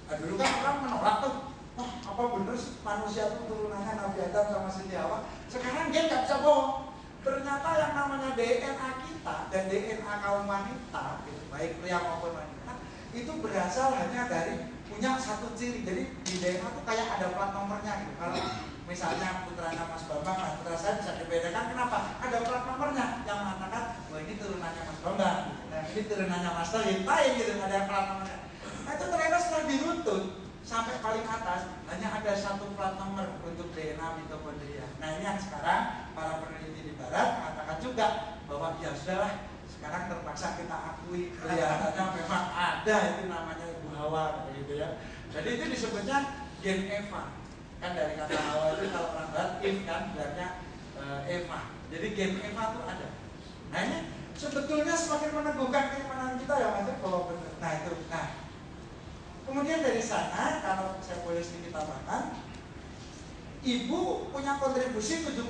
Nah, dulu kan orang menolak tuh, wah apa bener manusia itu turunannya Nabi Adam sama Siti Hawa. Sekarang dia nggak bisa bohong. Ternyata yang namanya DNA kita dan DNA kaum wanita, gitu, baik pria maupun wanita, itu berasal hanya dari punya satu ciri. Jadi di DNA itu kayak ada plat nomornya gitu. Kalau misalnya putranya Mas Bambang, nah putra saya bisa dibedakan kenapa? Ada plat nomornya yang mengatakan, wah ini turunannya Mas Bambang, nah ini turunannya Mas Tohid, lain gitu, ada plat nomornya. Nah itu ternyata setelah diruntut sampai paling atas hanya ada satu plat nomor untuk DNA mitokondria. Nah ini yang sekarang para peneliti di Barat mengatakan juga bahwa ya sudahlah, sekarang terpaksa kita akui kelihatannya memang ada itu namanya Ibu Hawa gitu ya. Jadi itu disebutnya gen Eva. Kan dari kata Hawa itu kalau orang Barat Eve kan berarti Eva. Jadi gen Eva itu ada. Nah ini sebetulnya semakin meneguhkan keimanan kita ya Mas bahwa benar. Nah itu. Nah kemudian dari sana kalau saya boleh sedikit tambahkan, ibu punya kontribusi 75%,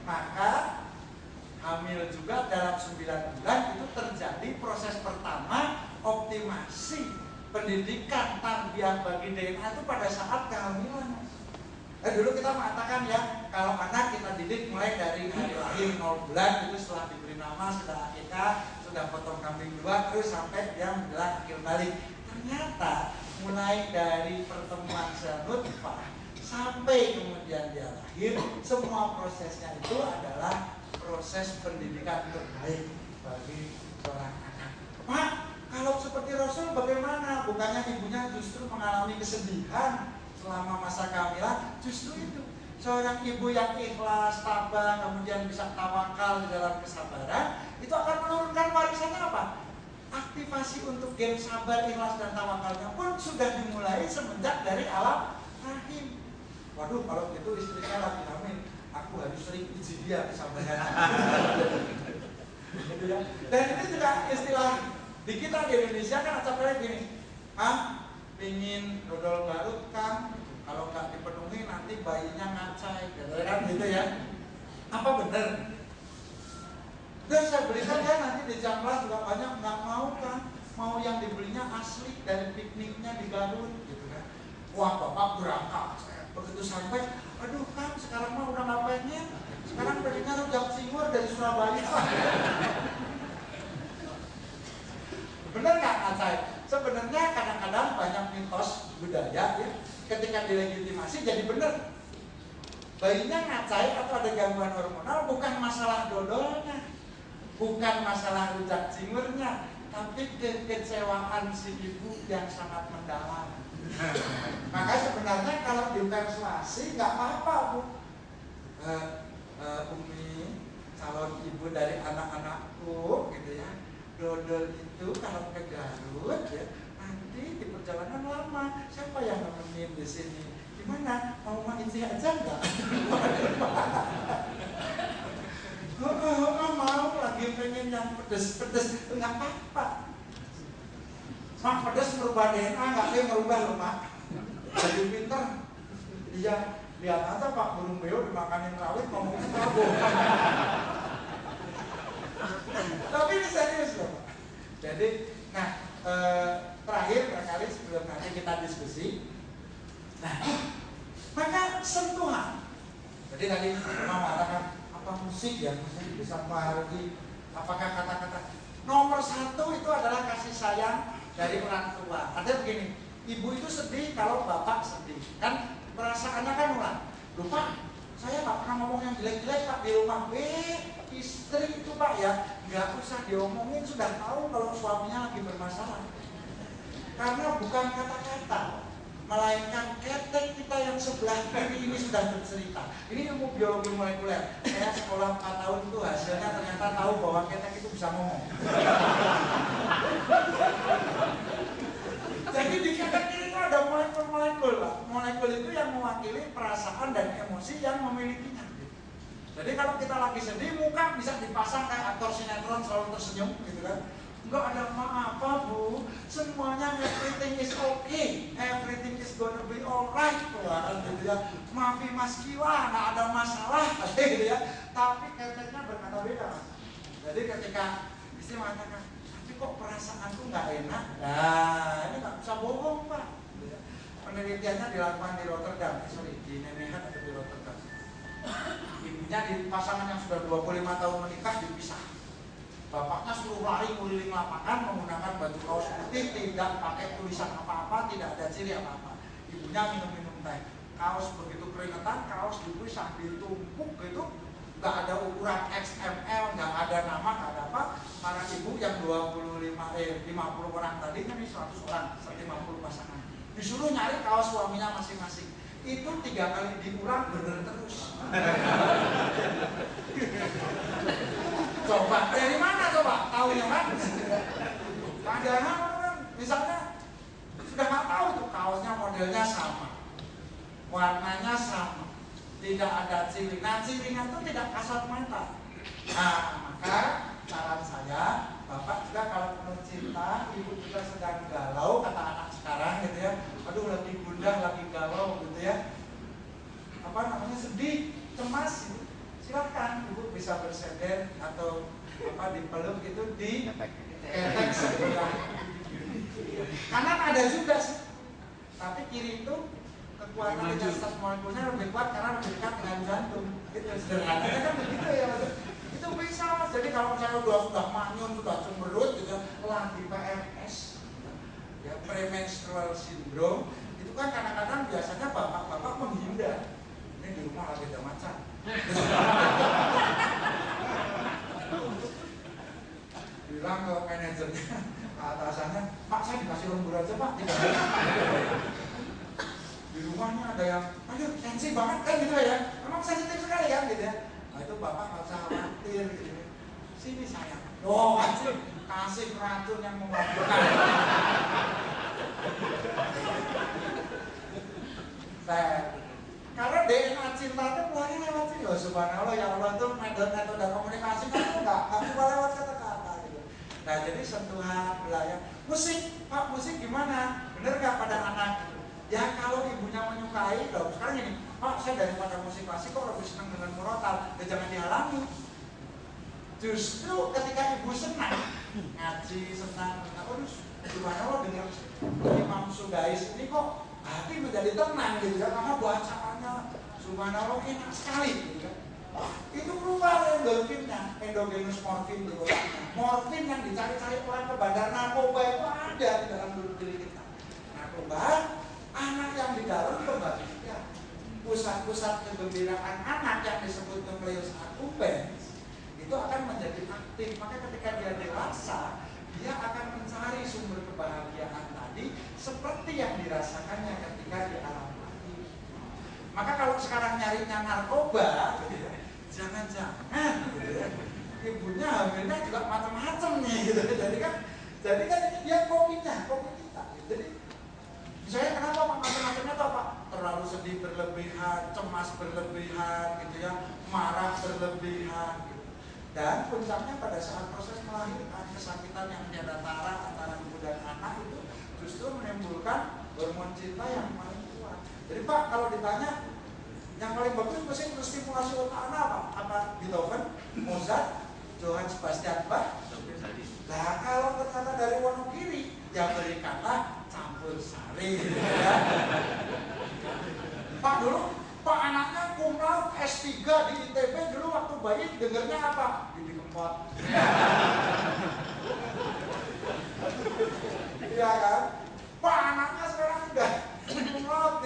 maka hamil juga dalam 9 bulan itu terjadi proses pertama optimasi pendidikan tarbiyah bagi DNA itu pada saat kehamilan. Dulu kita mengatakan ya, kalau anak kita didik mulai dari hari lahir 0 bulan itu setelah diberi nama, sudah akikah, sudah potong kambing 2, terus sampai dia menjelang akil balik. Ternyata mulai dari pertemuan sel nutfah sampai kemudian dia lahir, semua prosesnya itu adalah proses pendidikan terbaik bagi seorang anak. Pak, kalau seperti Rasul bagaimana? Bukannya ibunya justru mengalami kesedihan selama masa kehamilan? Justru itu, seorang ibu yang ikhlas, tabah, kemudian bisa tawakal di dalam kesabaran, itu akan menurunkan warisannya apa? Aktivasi untuk gen sabar, ikhlas, dan tawakalnya pun sudah dimulai semenjak dari alam rahim. Waduh, kalau gitu istrinya lagi hamil, aku harus sering uji dia kesabaran. Gitu ya. Dan ini juga istilah di kita di Indonesia kan acapkali gini, pingin dodol Garut kan, kalau nggak dipenuhi nanti bayinya ngacai, gitu ya. Apa benar? Dan saya belikan ya nanti di Jamblas juga banyak nggak mau kan, mau yang dibelinya asli dari pikniknya di Garut, gitu kan. Wah bapak berangkat, begitu sampai, aduh kan sekarang mah udah nggak pengen, sekarang pengennya rujak cingur dari Surabaya. Bener nggak ngacai? Sebenarnya kadang-kadang banyak mitos budaya ya, ketika dilegitimasi jadi bener. Bayinya ngacai atau ada gangguan hormonal bukan masalah dodolnya, bukan masalah rujak cingurnya, tapi kekecewaan si ibu yang sangat mendalam. Maka sebenarnya kalau dipersuasi nggak apa-apa Bu. Umi, calon ibu dari anak-anakku gitu ya, dodol itu kalau ke Garut ya, nanti di perjalanan lama, siapa yang nemenin di sini? Gimana? Mau mandi aja nggak? Mau lagi pengen yang pedes, nggak apa-apa. Mak pedes merubah DNA, nggak kayak merubah loh Mak. Jadi pinter. Iya, lihat aja Pak burung beo dimakanin rawit ngomongnya prabu. Tapi ini serius loh Pak. Jadi, nah terakhir barangkali sebelum nanti kita diskusi. Nah, maka sentuhan. Jadi tadi Mama mengatakan apa musik ya, musik bisa mempengaruhi. Apakah kata-kata Nomor satu itu adalah kasih sayang dari orang tua. Artinya begini, ibu itu sedih kalau bapak sedih, kan perasaannya kan ulang. Lupa, saya nggak pernah ngomong yang jelek-jelek Pak di rumah. Istri itu Pak ya, nggak usah diomongin, sudah tahu kalau suaminya lagi bermasalah. Karena bukan kata-kata, melainkan ketek kita yang sebelah kiri ini sudah bercerita. Ini ilmu biologi molekuler. Saya sekolah 4 tahun itu hasilnya ternyata tahu bahwa ketek itu bisa ngomong. Jadi di ketek kiri itu ada molekul-molekul Pak. Molekul itu yang mewakili perasaan dan emosi yang memilikinya. Jadi kalau kita lagi sedih, muka bisa dipasang kayak aktor sinetron selalu tersenyum gitu kan. Enggak ada apa-apa Bu, semuanya everything is okay, everything is gonna be alright, kan gitu ya. Maafi Mas Kiwa, nggak ada masalah, gitu ya. Tapi keteknya berkata beda. Jadi ketika istri mengatakan, tapi kok perasaanku nggak enak, nah ini nggak bisa bohong Pak. Penelitiannya dilakukan di Rotterdam, di Nijmegen atau di Rotterdam. Ibunya di pasangan yang sudah 25 tahun menikah dipisah. Bapaknya suruh lari keliling lapangan menggunakan baju kaos putih, tidak pakai tulisan apa-apa, tidak ada ciri apa-apa. Ibunya minum-minum teh. Kaos begitu keringetan, kaos dibui sambil tumpuk gitu, nggak ada ukuran XML, nggak ada nama, nggak ada apa. Para ibu yang 50 orang tadi kan ini 100 orang, 150 pasangan. Disuruh nyari kaos suaminya masing-masing. Itu 3 kali diulang bener terus. Coba dari mana coba tahunya kan? Padahal kan misalnya sudah nggak tahu tuh kaosnya modelnya sama, warnanya sama, tidak ada ciri. Nah cirinya itu tidak kasat mata. Nah maka saran saya, bapak juga kalau penuh cinta, ibu juga sedang galau, kata anak sekarang gitu ya. Aduh lagi gundah, lagi galau gitu ya. Apa namanya sedih, cemas gitu. Silahkan ibu bisa bersender atau apa dipeluk itu di ketek sebelah. Kanan ada juga sih, tapi kiri itu kekuatan intensitas molekulnya lebih kuat karena lebih dekat dengan jantung. Itu sederhananya kan begitu ya Mas. Itu bisa Mas. Jadi kalau misalnya sudah manyun, sudah cemberut gitu, lagi PMS, ya premenstrual syndrome, itu kan kadang-kadang biasanya bapak-bapak menghindar. Ini di rumah lagi ada macan. Bilang ke manajernya, ke atasannya, Pak saya dikasih lembur aja Pak, tidak ada. Di rumahnya ada yang, aduh sensi banget kan gitu ya, memang sensitif sekali kan gitu ya. Nah itu bapak nggak usah khawatir gitu. Sini sayang, oh kasih racun yang memabukkan. Karena DNA cinta itu mulai lewat sini loh, subhanallah ya Allah itu metode komunikasi kan itu nggak cuma lewat kata-kata gitu. Nah jadi sentuhan, belayan, musik, Pak musik gimana? Bener nggak pada anak gitu? Ya kalau ibunya menyukai, loh sekarang ini, Pak saya daripada musik klasik kok lebih senang dengan murotal, ya jangan dihalangi. Justru ketika ibu senang, ngaji senang, aduh subhanallah dengar Imam Sudais ini kok hati menjadi tenang gitu ya, karena bacaannya subhanallah enak sekali gitu ya. Itu keluar endorfinnya, endogenous morfin di otaknya. Morfin yang dicari-cari orang ke bandar narkoba itu ada di dalam diri kita. Narkoba, anak yang di dalam kebahagiaan, pusat-pusat kegembiraan anak yang disebut nucleus accumbens itu akan menjadi aktif. Maka ketika dia dewasa, dia akan mencari sumber kebahagiaan tadi seperti yang dirasakannya ketika di alam mati. Maka kalau sekarang nyarinya narkoba, gitu ya, jangan-jangan gitu ya, ibunya hamilnya juga macam-macam nih gitu. Jadi kan dia kopinya, kopi kita. Jadi misalnya kenapa Pak macam-macamnya tuh Pak? Terlalu sedih berlebihan, cemas berlebihan gitu ya, marah berlebihan gitu. Dan puncaknya pada saat proses melahirkan, kesakitan yang tiada tara antara ibu dan anak itu justru menimbulkan hormon cinta yang paling kuat. Jadi Pak kalau ditanya yang paling bagus musik untuk stimulasi otak anak apa? Apa Beethoven, Mozart, Johann Sebastian Bach? Nah kalau ternyata dari Wonogiri, yang berikanlah campur sari. Ya. Pak dulu Pak anaknya cum laude S3 di ITB dulu waktu bayi dengernya apa? Didi Kempot.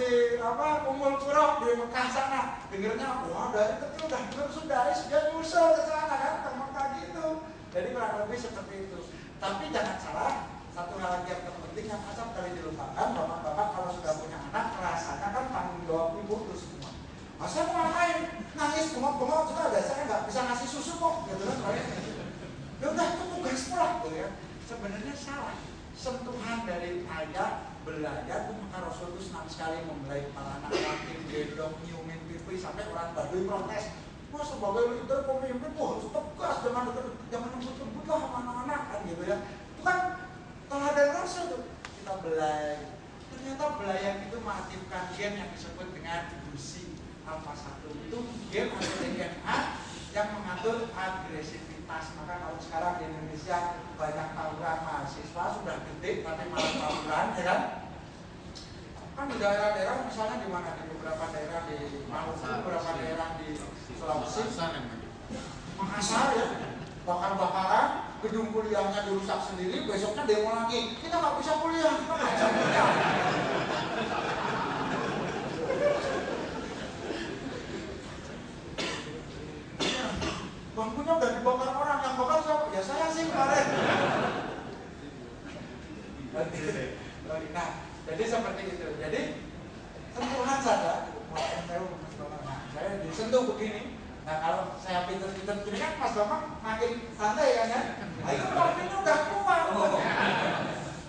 di Kumul Puro di Mekah sana, dengernya wah dari kecil udah dengar sudah nyusul ke sana kan, ke Mekah gitu. Jadi kurang lebih seperti itu. Tapi jangan salah, satu hal lagi yang terpenting yang acap kali dilupakan, bapak-bapak kalau sudah punya anak rasanya kan tanggung jawab ibu itu semua. Masa mau ngapain? Nangis bengok-bengok juga ada, saya nggak bisa ngasih susu kok, gitu kan? Ya udah itu tugas pulang, gitu ya. Sebenarnya salah. Sentuhan dari ayah belajar tuh, maka Rasul itu senang sekali membelai kepala anak yatim, gendong, nyiumin pipi sampai orang Baduy protes. Wah sebagai leader pemimpin tuh harus tegas, jangan lembut-lembut lah sama anak-anak kan gitu ya. Itu kan teladan Rasul tuh kita belai. Ternyata belayan itu mengaktifkan gen yang disebut dengan gusi alfa 1 itu gen atau DNA yang mengatur agresivitas. Maka kalau sekarang di Indonesia banyak tawuran mahasiswa sudah gede tapi malah tawuran, ya kan? Kan di daerah-daerah misalnya di mana, di beberapa daerah di Maluku, beberapa daerah di Sulawesi, Makassar ya, bakar-bakaran, gedung kuliahnya dirusak sendiri, besoknya demo lagi, kita nggak bisa kuliah, kita nggak bisa kuliah. Bangkunya udah dibakar orang, yang bakar siapa? Ya saya sih kemarin. Nah, jadi seperti itu. Jadi sentuhan saja. Saya disentuh begini. Nah kalau saya pinter-pinter gini kan Mas Bambang makin santai kan ya. Nah itu morfinnya udah keluar.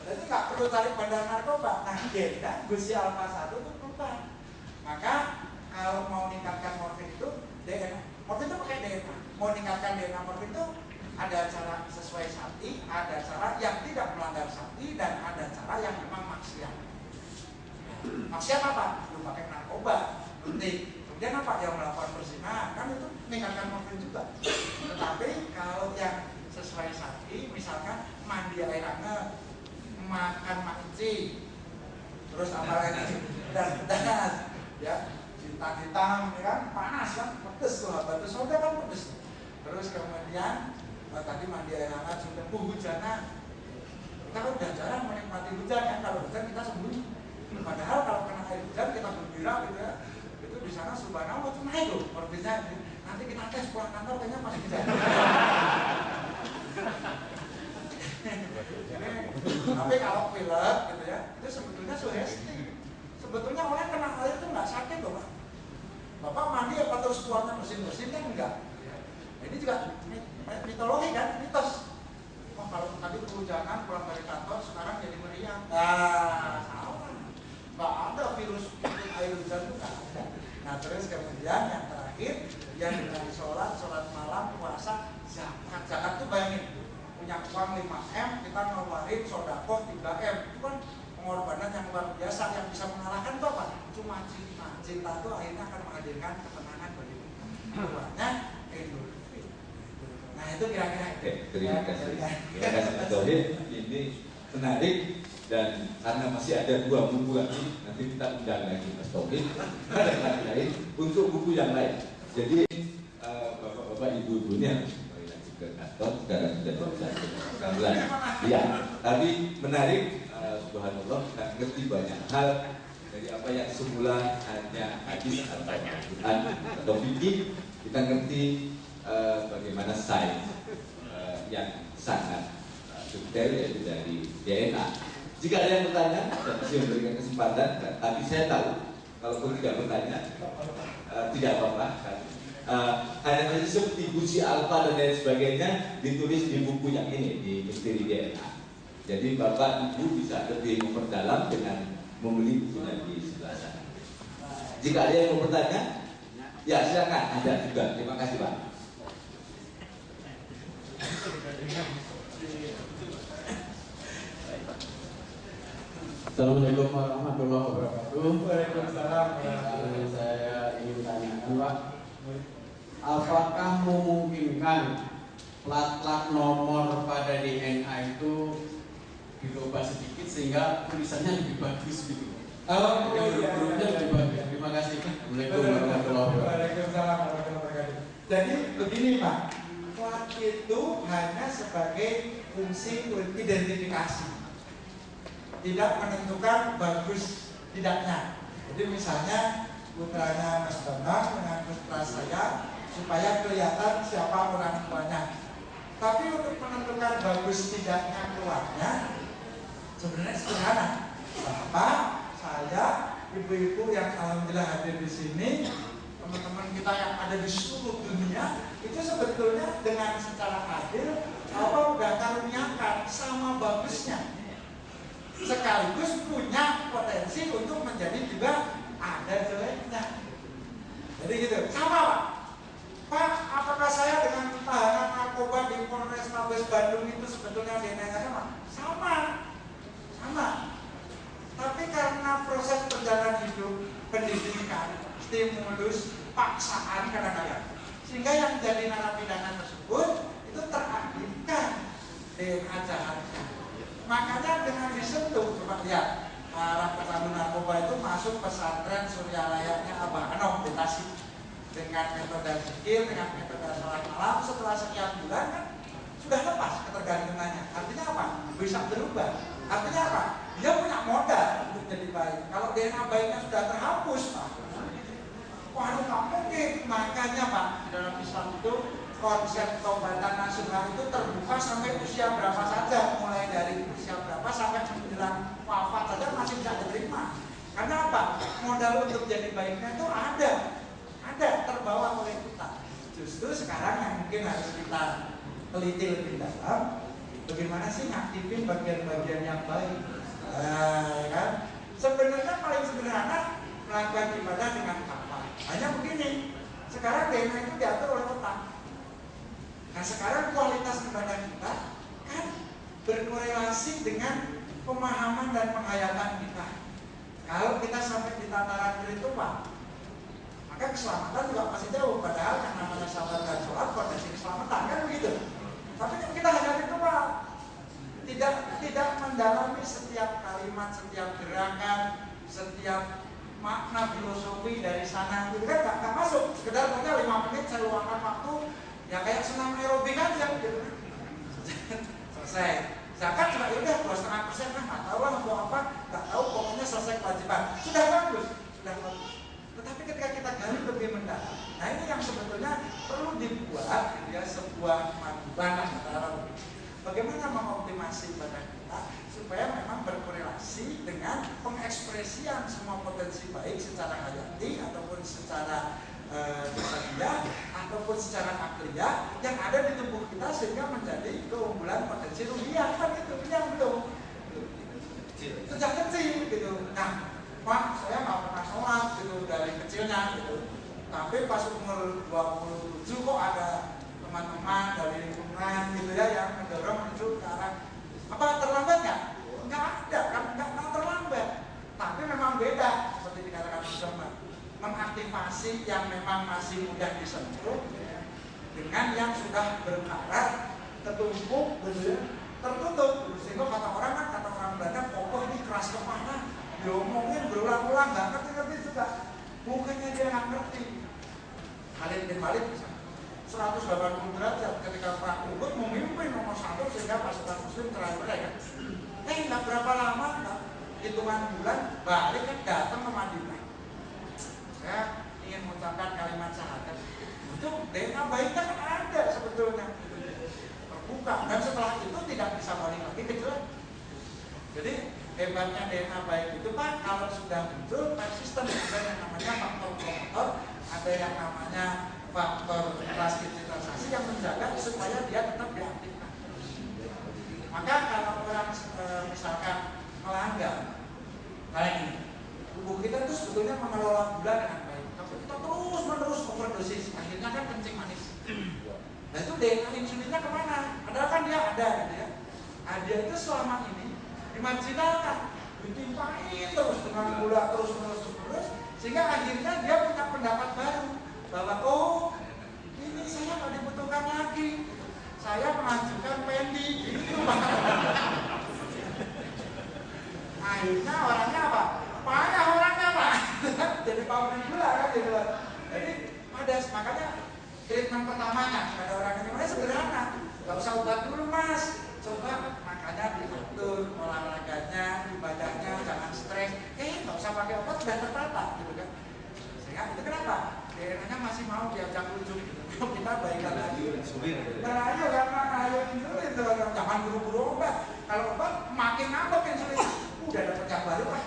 Jadi nggak perlu cari bandar narkoba. Nah DNA gusi alfa 1 itu keluar. Maka kalau mau meningkatkan morfin itu DNA. Morfin itu pakai DNA. Mau meningkatkan DNA morfin itu ada cara sesuai sakti, ada cara yang tidak melanggar sakti, dan ada cara yang memang maksiat. Maksiat apa? Lu pakai narkoba, luntik. Kemudian apa? Yang melakukan berzina, kan itu meningkatkan morfin juga. Tetapi kalau yang sesuai sakti, misalkan mandi air hangat, makan makci, terus apa lagi? Das, ya, hitam, ya kan? Panas kan? Pedes tuh, batu soda kan pedes. Terus kemudian tadi mandi air hangat, sudah hujanan. Kita kan udah jarang menikmati hujan kan, kalau hujan kita sembunyi. Padahal kalau kena air hujan kita gembira gitu ya. Itu di sana subhanallah itu naik loh morfinnya. Nanti kita tes pulang kantor kayaknya masih hujan. Tapi kalau pilek gitu ya, itu sebetulnya sugesti. Sebetulnya orang kena air itu nggak sakit loh Pak. Bapak mandi apa terus keluarnya mesin-mesin kan enggak. Ini juga mitologi kan, mitos. Wah kalau tadi kehujanan pulang dari kantor sekarang jadi meriang. Nah, salah. Nggak ada virus air hujan itu nggak ada. Nah terus kemudian yang terakhir, yang dari sholat malam, puasa, zakat. Zakat tuh bayangin, punya uang 5M, kita ngeluarin sodakoh 3M. Itu kan pengorbanan yang luar biasa, yang bisa mengalahkan itu apa? Cuma cinta. Cinta itu akhirnya akan menghadirkan ketenangan bagi kita. Keluarnya endorfin. Nah itu kira-kira. Oke, terima kasih. Terima kasih Mas Tauhid. Ini menarik, dan karena masih ada 2 buku lagi, nanti kita undang lagi Mas Tauhid ada lain untuk buku yang lain. Jadi bapak-bapak ibu-ibunya kembali lagi ke kantor, sekarang sudah jam 19. Ya, tapi menarik, subhanallah, kita ngerti banyak hal dari apa yang semula hanya hadis atau Al-Quran atau fikih. Kita ngerti bagaimana sains yang sangat detail, yaitu dari DNA. Jika ada yang bertanya, saya bisa memberikan kesempatan, tapi saya tahu kalaupun tidak bertanya, tidak apa-apa. Hanya saja seperti gusi alfa dan lain sebagainya ditulis di buku yang ini, di Misteri DNA. Jadi Bapak Ibu bisa lebih memperdalam dengan membeli bukunya di sebelah sana. Jika ada yang mau bertanya, ya silakan, ada juga. Terima kasih Pak. Assalamualaikum warahmatullahi wabarakatuh. Waalaikumsalam. Saya ingin tanyakan Pak, apakah memungkinkan plat-plat nomor pada DNA itu dirubah sedikit sehingga tulisannya lebih bagus gitu? Oh iya. Lebih bagus. Terima kasih. Assalamualaikum warahmatullahi wabarakatuh. Waalaikumsalam warahmatullahi wabarakatuh. Jadi begini Pak, plat itu hanya sebagai fungsi identifikasi, tidak menentukan bagus tidaknya. Jadi misalnya putranya Mas Bambang dengan putra saya supaya kelihatan siapa orang tuanya. Tapi untuk menentukan bagus tidaknya keluarnya sebenarnya sederhana. Bapak, saya, ibu-ibu yang alhamdulillah hadir di sini, teman-teman kita yang ada di seluruh dunia, itu sebetulnya dengan secara adil Allah udah karuniakan sama bagusnya. Sekaligus punya potensi untuk menjadi juga ada jeleknya. Jadi gitu, sama Pak. Pak, apakah saya dengan tahanan narkoba di Polrestabes Bandung itu sebetulnya DNA-nya sama? Sama. Tapi karena proses perjalanan hidup, pendidikan, stimulus, paksaan kadang-kadang, sehingga yang jadi narapidana tersebut itu teraktifkan DNA jahatnya. Makanya dengan disentuh, coba lihat, para pecandu narkoba itu masuk pesantren Suryalayanya Abah Anom di Tasik dengan metode zikir, dengan metode sholat malam. Setelah sekian bulan kan sudah lepas ketergantungannya. Artinya apa? Bisa berubah. Artinya apa? Dia punya modal untuk jadi baik. Kalau DNA baiknya sudah terhapus, Pak, waduh nggak mungkin. Makanya Pak, di dalam Islam itu konsep taubatan nasuha itu terbuka sampai usia berapa saja, mulai dari usia berapa sampai menjelang wafat saja masih bisa diterima. Karena apa? Modal untuk jadi baiknya itu ada terbawa oleh kita. Justru sekarang yang mungkin harus kita teliti lebih dalam, bagaimana sih ngaktifin bagian-bagian yang baik. Kan? Sebenarnya paling sederhana melakukan ibadah dengan apa? Hanya begini. Sekarang DNA itu diatur oleh otak. Nah sekarang kualitas ibadah kita kan berkorelasi dengan pemahaman dan penghayatan kita. Kalau kita sampai di tataran spiritual, maka keselamatan juga masih jauh. Padahal yang namanya sabar dan sholat potensi keselamatan kan begitu. Tapi kita hanya ritual, tidak mendalami setiap kalimat, setiap gerakan, setiap makna filosofi dari sana. Itu kan nggak masuk. Sekedar pokoknya 5 menit saya luangkan waktu. Ya kayak senam aerobik aja gitu. Selesai. Zakat cuma yaudah 2,5% lah, nggak tahu lah mau apa, nggak tahu, pokoknya selesai kewajiban. Sudah bagus. Tetapi ketika kita gali lebih mendalam, nah ini yang sebetulnya perlu dibuat ya sebuah panduan antara bagaimana mengoptimasi ibadah kita supaya memang berkorelasi dengan pengekspresian semua potensi baik secara hayati ataupun secara keseharian ataupun secara akliyah yang ada di tubuh kita sehingga menjadi keunggulan potensi ruhiah kan itu yang belum sejak kecil gitu. Nah, Pak, saya nggak pernah sholat gitu dari kecilnya gitu. Tapi pas umur 27 kok ada teman-teman dari lingkungan gitu ya yang mendorong menuju ke arah apa terlambat nggak? Nggak ada kan, nggak terlambat. Tapi memang beda seperti dikatakan teman-teman. Mengaktifasi yang memang masih mudah disentuh dengan yang sudah berkarat tertumpuk tertutup sehingga kata orang Belanda kokoh ini keras kepala diomongin berulang-ulang nggak ngerti juga bukannya dia nggak ngerti. Khalid bin Walid 180 derajat ketika perang Uhud memimpin nomor 1 sehingga pasukan muslim terlempar ya. Nggak berapa lama hitungan bulan balik kan datang ke Madinah. Saya ingin mengucapkan kalimat syahadat. Itu DNA baiknya kan ada sebetulnya. Terbuka dan setelah itu tidak bisa balik lagi ke jelek. Jadi hebatnya DNA baik itu Pak, kalau sudah muncul persisten, ada yang namanya faktor promotor, ada yang namanya faktor transkripsasi yang menjaga supaya dia tetap diaktifkan. Maka kalau orang misalkan melanggar kayak ini, tubuh kita itu sebetulnya mengelola gula dengan baik, tapi kita terus-menerus overdosis, akhirnya kan kencing manis. Nah itu DNA insulinnya kemana? Padahal kan dia ada gitu ya. Nah, dia itu selama ini dimarginalkan, ditimpain terus dengan gula terus, sehingga akhirnya dia punya pendapat baru bahwa oh ini saya nggak dibutuhkan lagi, saya mengajukan pendi gitu Pak. Akhirnya orangnya apa? Payah orangnya Pak. Jadi pabrik gula kan gitu. Jadi makanya treatment pertamanya pada orang ini mulai sederhana, nggak usah obat dulu Mas, coba makanya diatur olahraganya, ibadahnya, jangan stres, nggak usah pakai obat, sudah tertata. kenapa? Daerahnya masih mau diajak ujung gitu. Kita baikkan lagi. Merayu karena ayo itu jangan buru-buru obat. Kalau obat makin ngambek insulin. Udah dapat yang baru lah.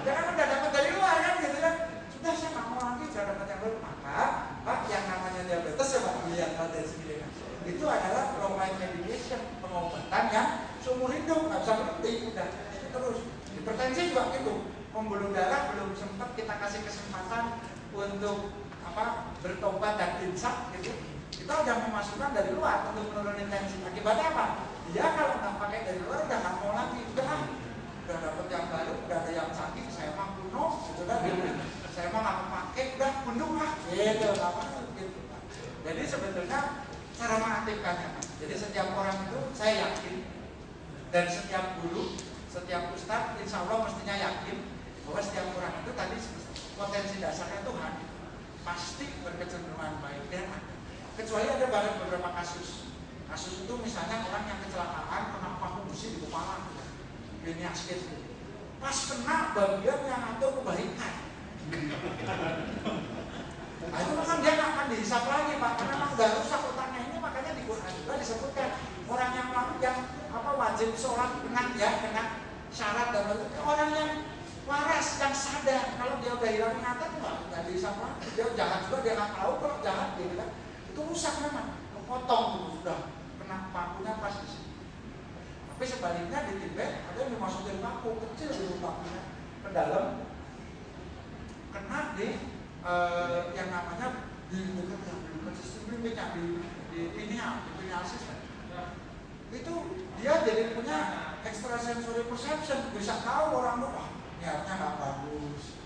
Jangan udah dapat dari luar kan gitu kan. Sudah saya nggak mau lagi sudah dapat yang baru. Maka Pak yang namanya diabetes ya Pak lihat dari sini kan. Itu adalah long life medication, pengobatan yang seumur hidup nggak bisa berhenti udah terus. Hipertensi juga gitu. Pembuluh darah belum sempat kita kasih kesempatan untuk bertobat dan insaf gitu. Kita udah memasukkan dari luar untuk menurunin tensi. Akibatnya apa? Dia kalau nggak pakai dari luar udah nggak mau lagi. Udah dapet yang baru, udah ada yang sakit. Saya mah kuno, gitu kan? Saya mah nggak mau pakai, udah bundung lah. Gitu, gitu. Jadi sebetulnya cara mengaktifkannya. Jadi setiap orang itu saya yakin dan setiap guru, setiap ustadz, insya Allah mestinya yakin bahwa setiap orang itu tadi potensi dasarnya Tuhan pasti berkecenderungan baik dan ada. Kecuali ada beberapa kasus. Kasus itu misalnya orang yang kecelakaan kena paku besi di kepala, ini asket. Pas kena bagian yang atur kebaikan. Nah itu kan dia nggak akan dihisap lagi Pak, karena memang nggak rusak otaknya ini, makanya di Quran juga disebutkan orang yang wajib sholat dengan syarat dan orang yang waras yang sadar kalau dia udah hilang ingatan nggak dihisap lagi. Dia jahat juga dia nggak tahu kalau jahat gitu kan. Itu rusak memang, kepotong tuh sudah kena pakunya pas di sini. Tapi sebaliknya di Tibet ada yang dimasukin paku kecil gitu pakunya ke dalam, kena di yang namanya di pinealis. Itu dia jadi punya extrasensory perception, bisa tahu orang tuh niatnya nggak bagus.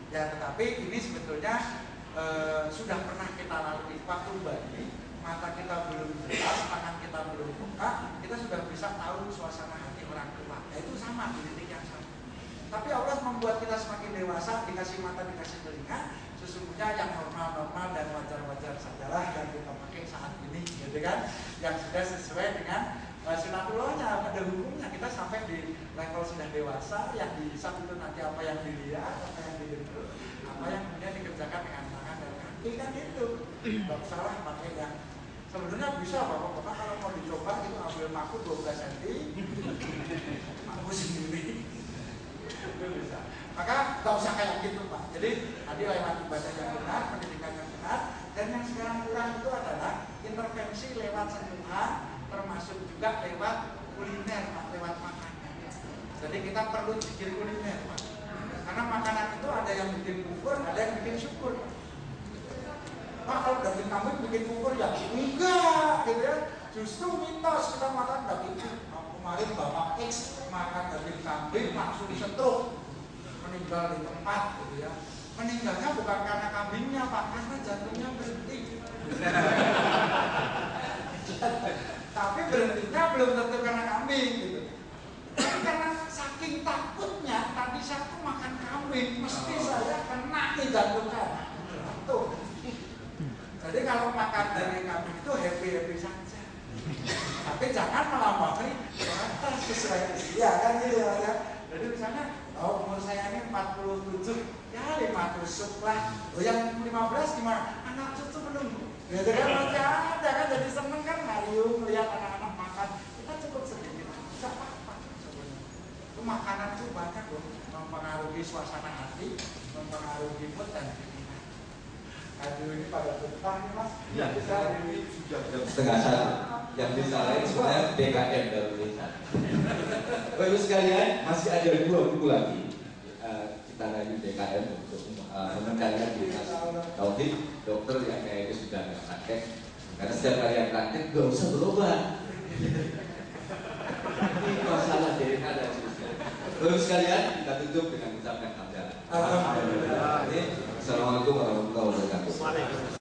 Ya tetapi ini sebetulnya sudah pernah kita lalui waktu bayi, mata kita belum jelas, tangan kita belum buka, kita sudah bisa tahu suasana hati orang tua. Ya, itu sama di titik yang sama. Tapi Allah membuat kita semakin dewasa, dikasih mata, dikasih telinga, sesungguhnya yang normal-normal dan wajar-wajar sajalah yang kita pakai saat ini, gitu kan? Yang sudah sesuai dengan sunatullahnya, pada hukumnya kita sampai di level sudah dewasa, yang dihisap itu nanti apa yang dilihat, apa yang didengar, apa yang kemudian dikerjakan dengan tangan dan kaki kan itu. Tidak salah pakai yang sebenarnya bisa bapak-bapak kalau mau dicoba itu ambil paku 12 cm, paku sendiri. Itu bisa. Maka nggak usah kayak gitu Pak. Jadi tadi lewat ibadah yang benar, pendidikan yang benar, dan yang sekarang kurang itu adalah intervensi lewat sentuhan, termasuk juga lewat kuliner Pak, lewat makanan. Jadi kita perlu pikir kuliner Pak. Karena makanan itu ada yang bikin kufur, ada yang bikin syukur. Pak kalau daging kambing bikin kufur ya enggak, gitu ya. Justru mitos kita makan daging. Kemarin Bapak X makan daging kambing langsung stroke, meninggal di tempat, gitu ya. Meninggalnya bukan karena kambingnya Pak, karena jantungnya berhenti. Tapi berhentinya belum tentu karena kambing, gitu. Tapi karena saking takutnya tadi saya tuh makan kambing, mesti saya kena nih jantungnya. Tuh. Jadi kalau makan daging kambing itu happy saja. Tapi jangan melampaui batas sesuai usia kan gitu ya. Jadi misalnya umur saya ini 47, ya 5 tusuk lah. Yang 15 gimana? Anak cucu belum. Gitu kan masih ada kan, jadi seneng kan ngariung melihat anak-anak makan. Kita cukup sedikit, tidak apa-apa sebenarnya. Itu makanan itu banyak loh, mempengaruhi suasana hati, mempengaruhi mood dan pikiran. Aduh ini pada betah nih Mas. Ya, ini sudah jam setengah satu. Yang disalahin sebenarnya DKM dari Indonesia. Bapak sekalian, masih ada 2 buku lagi. Kita rayu DKM untuk menekankan di tauhid. Dokter yang kayaknya sudah nggak praktek, karena setiap kali yang praktek nggak usah berobat. Ini masalah DNA dan sebagainya. Bapak sekalian, kita tutup dengan mengucapkan hamdalah. Assalamualaikum warahmatullahi wabarakatuh.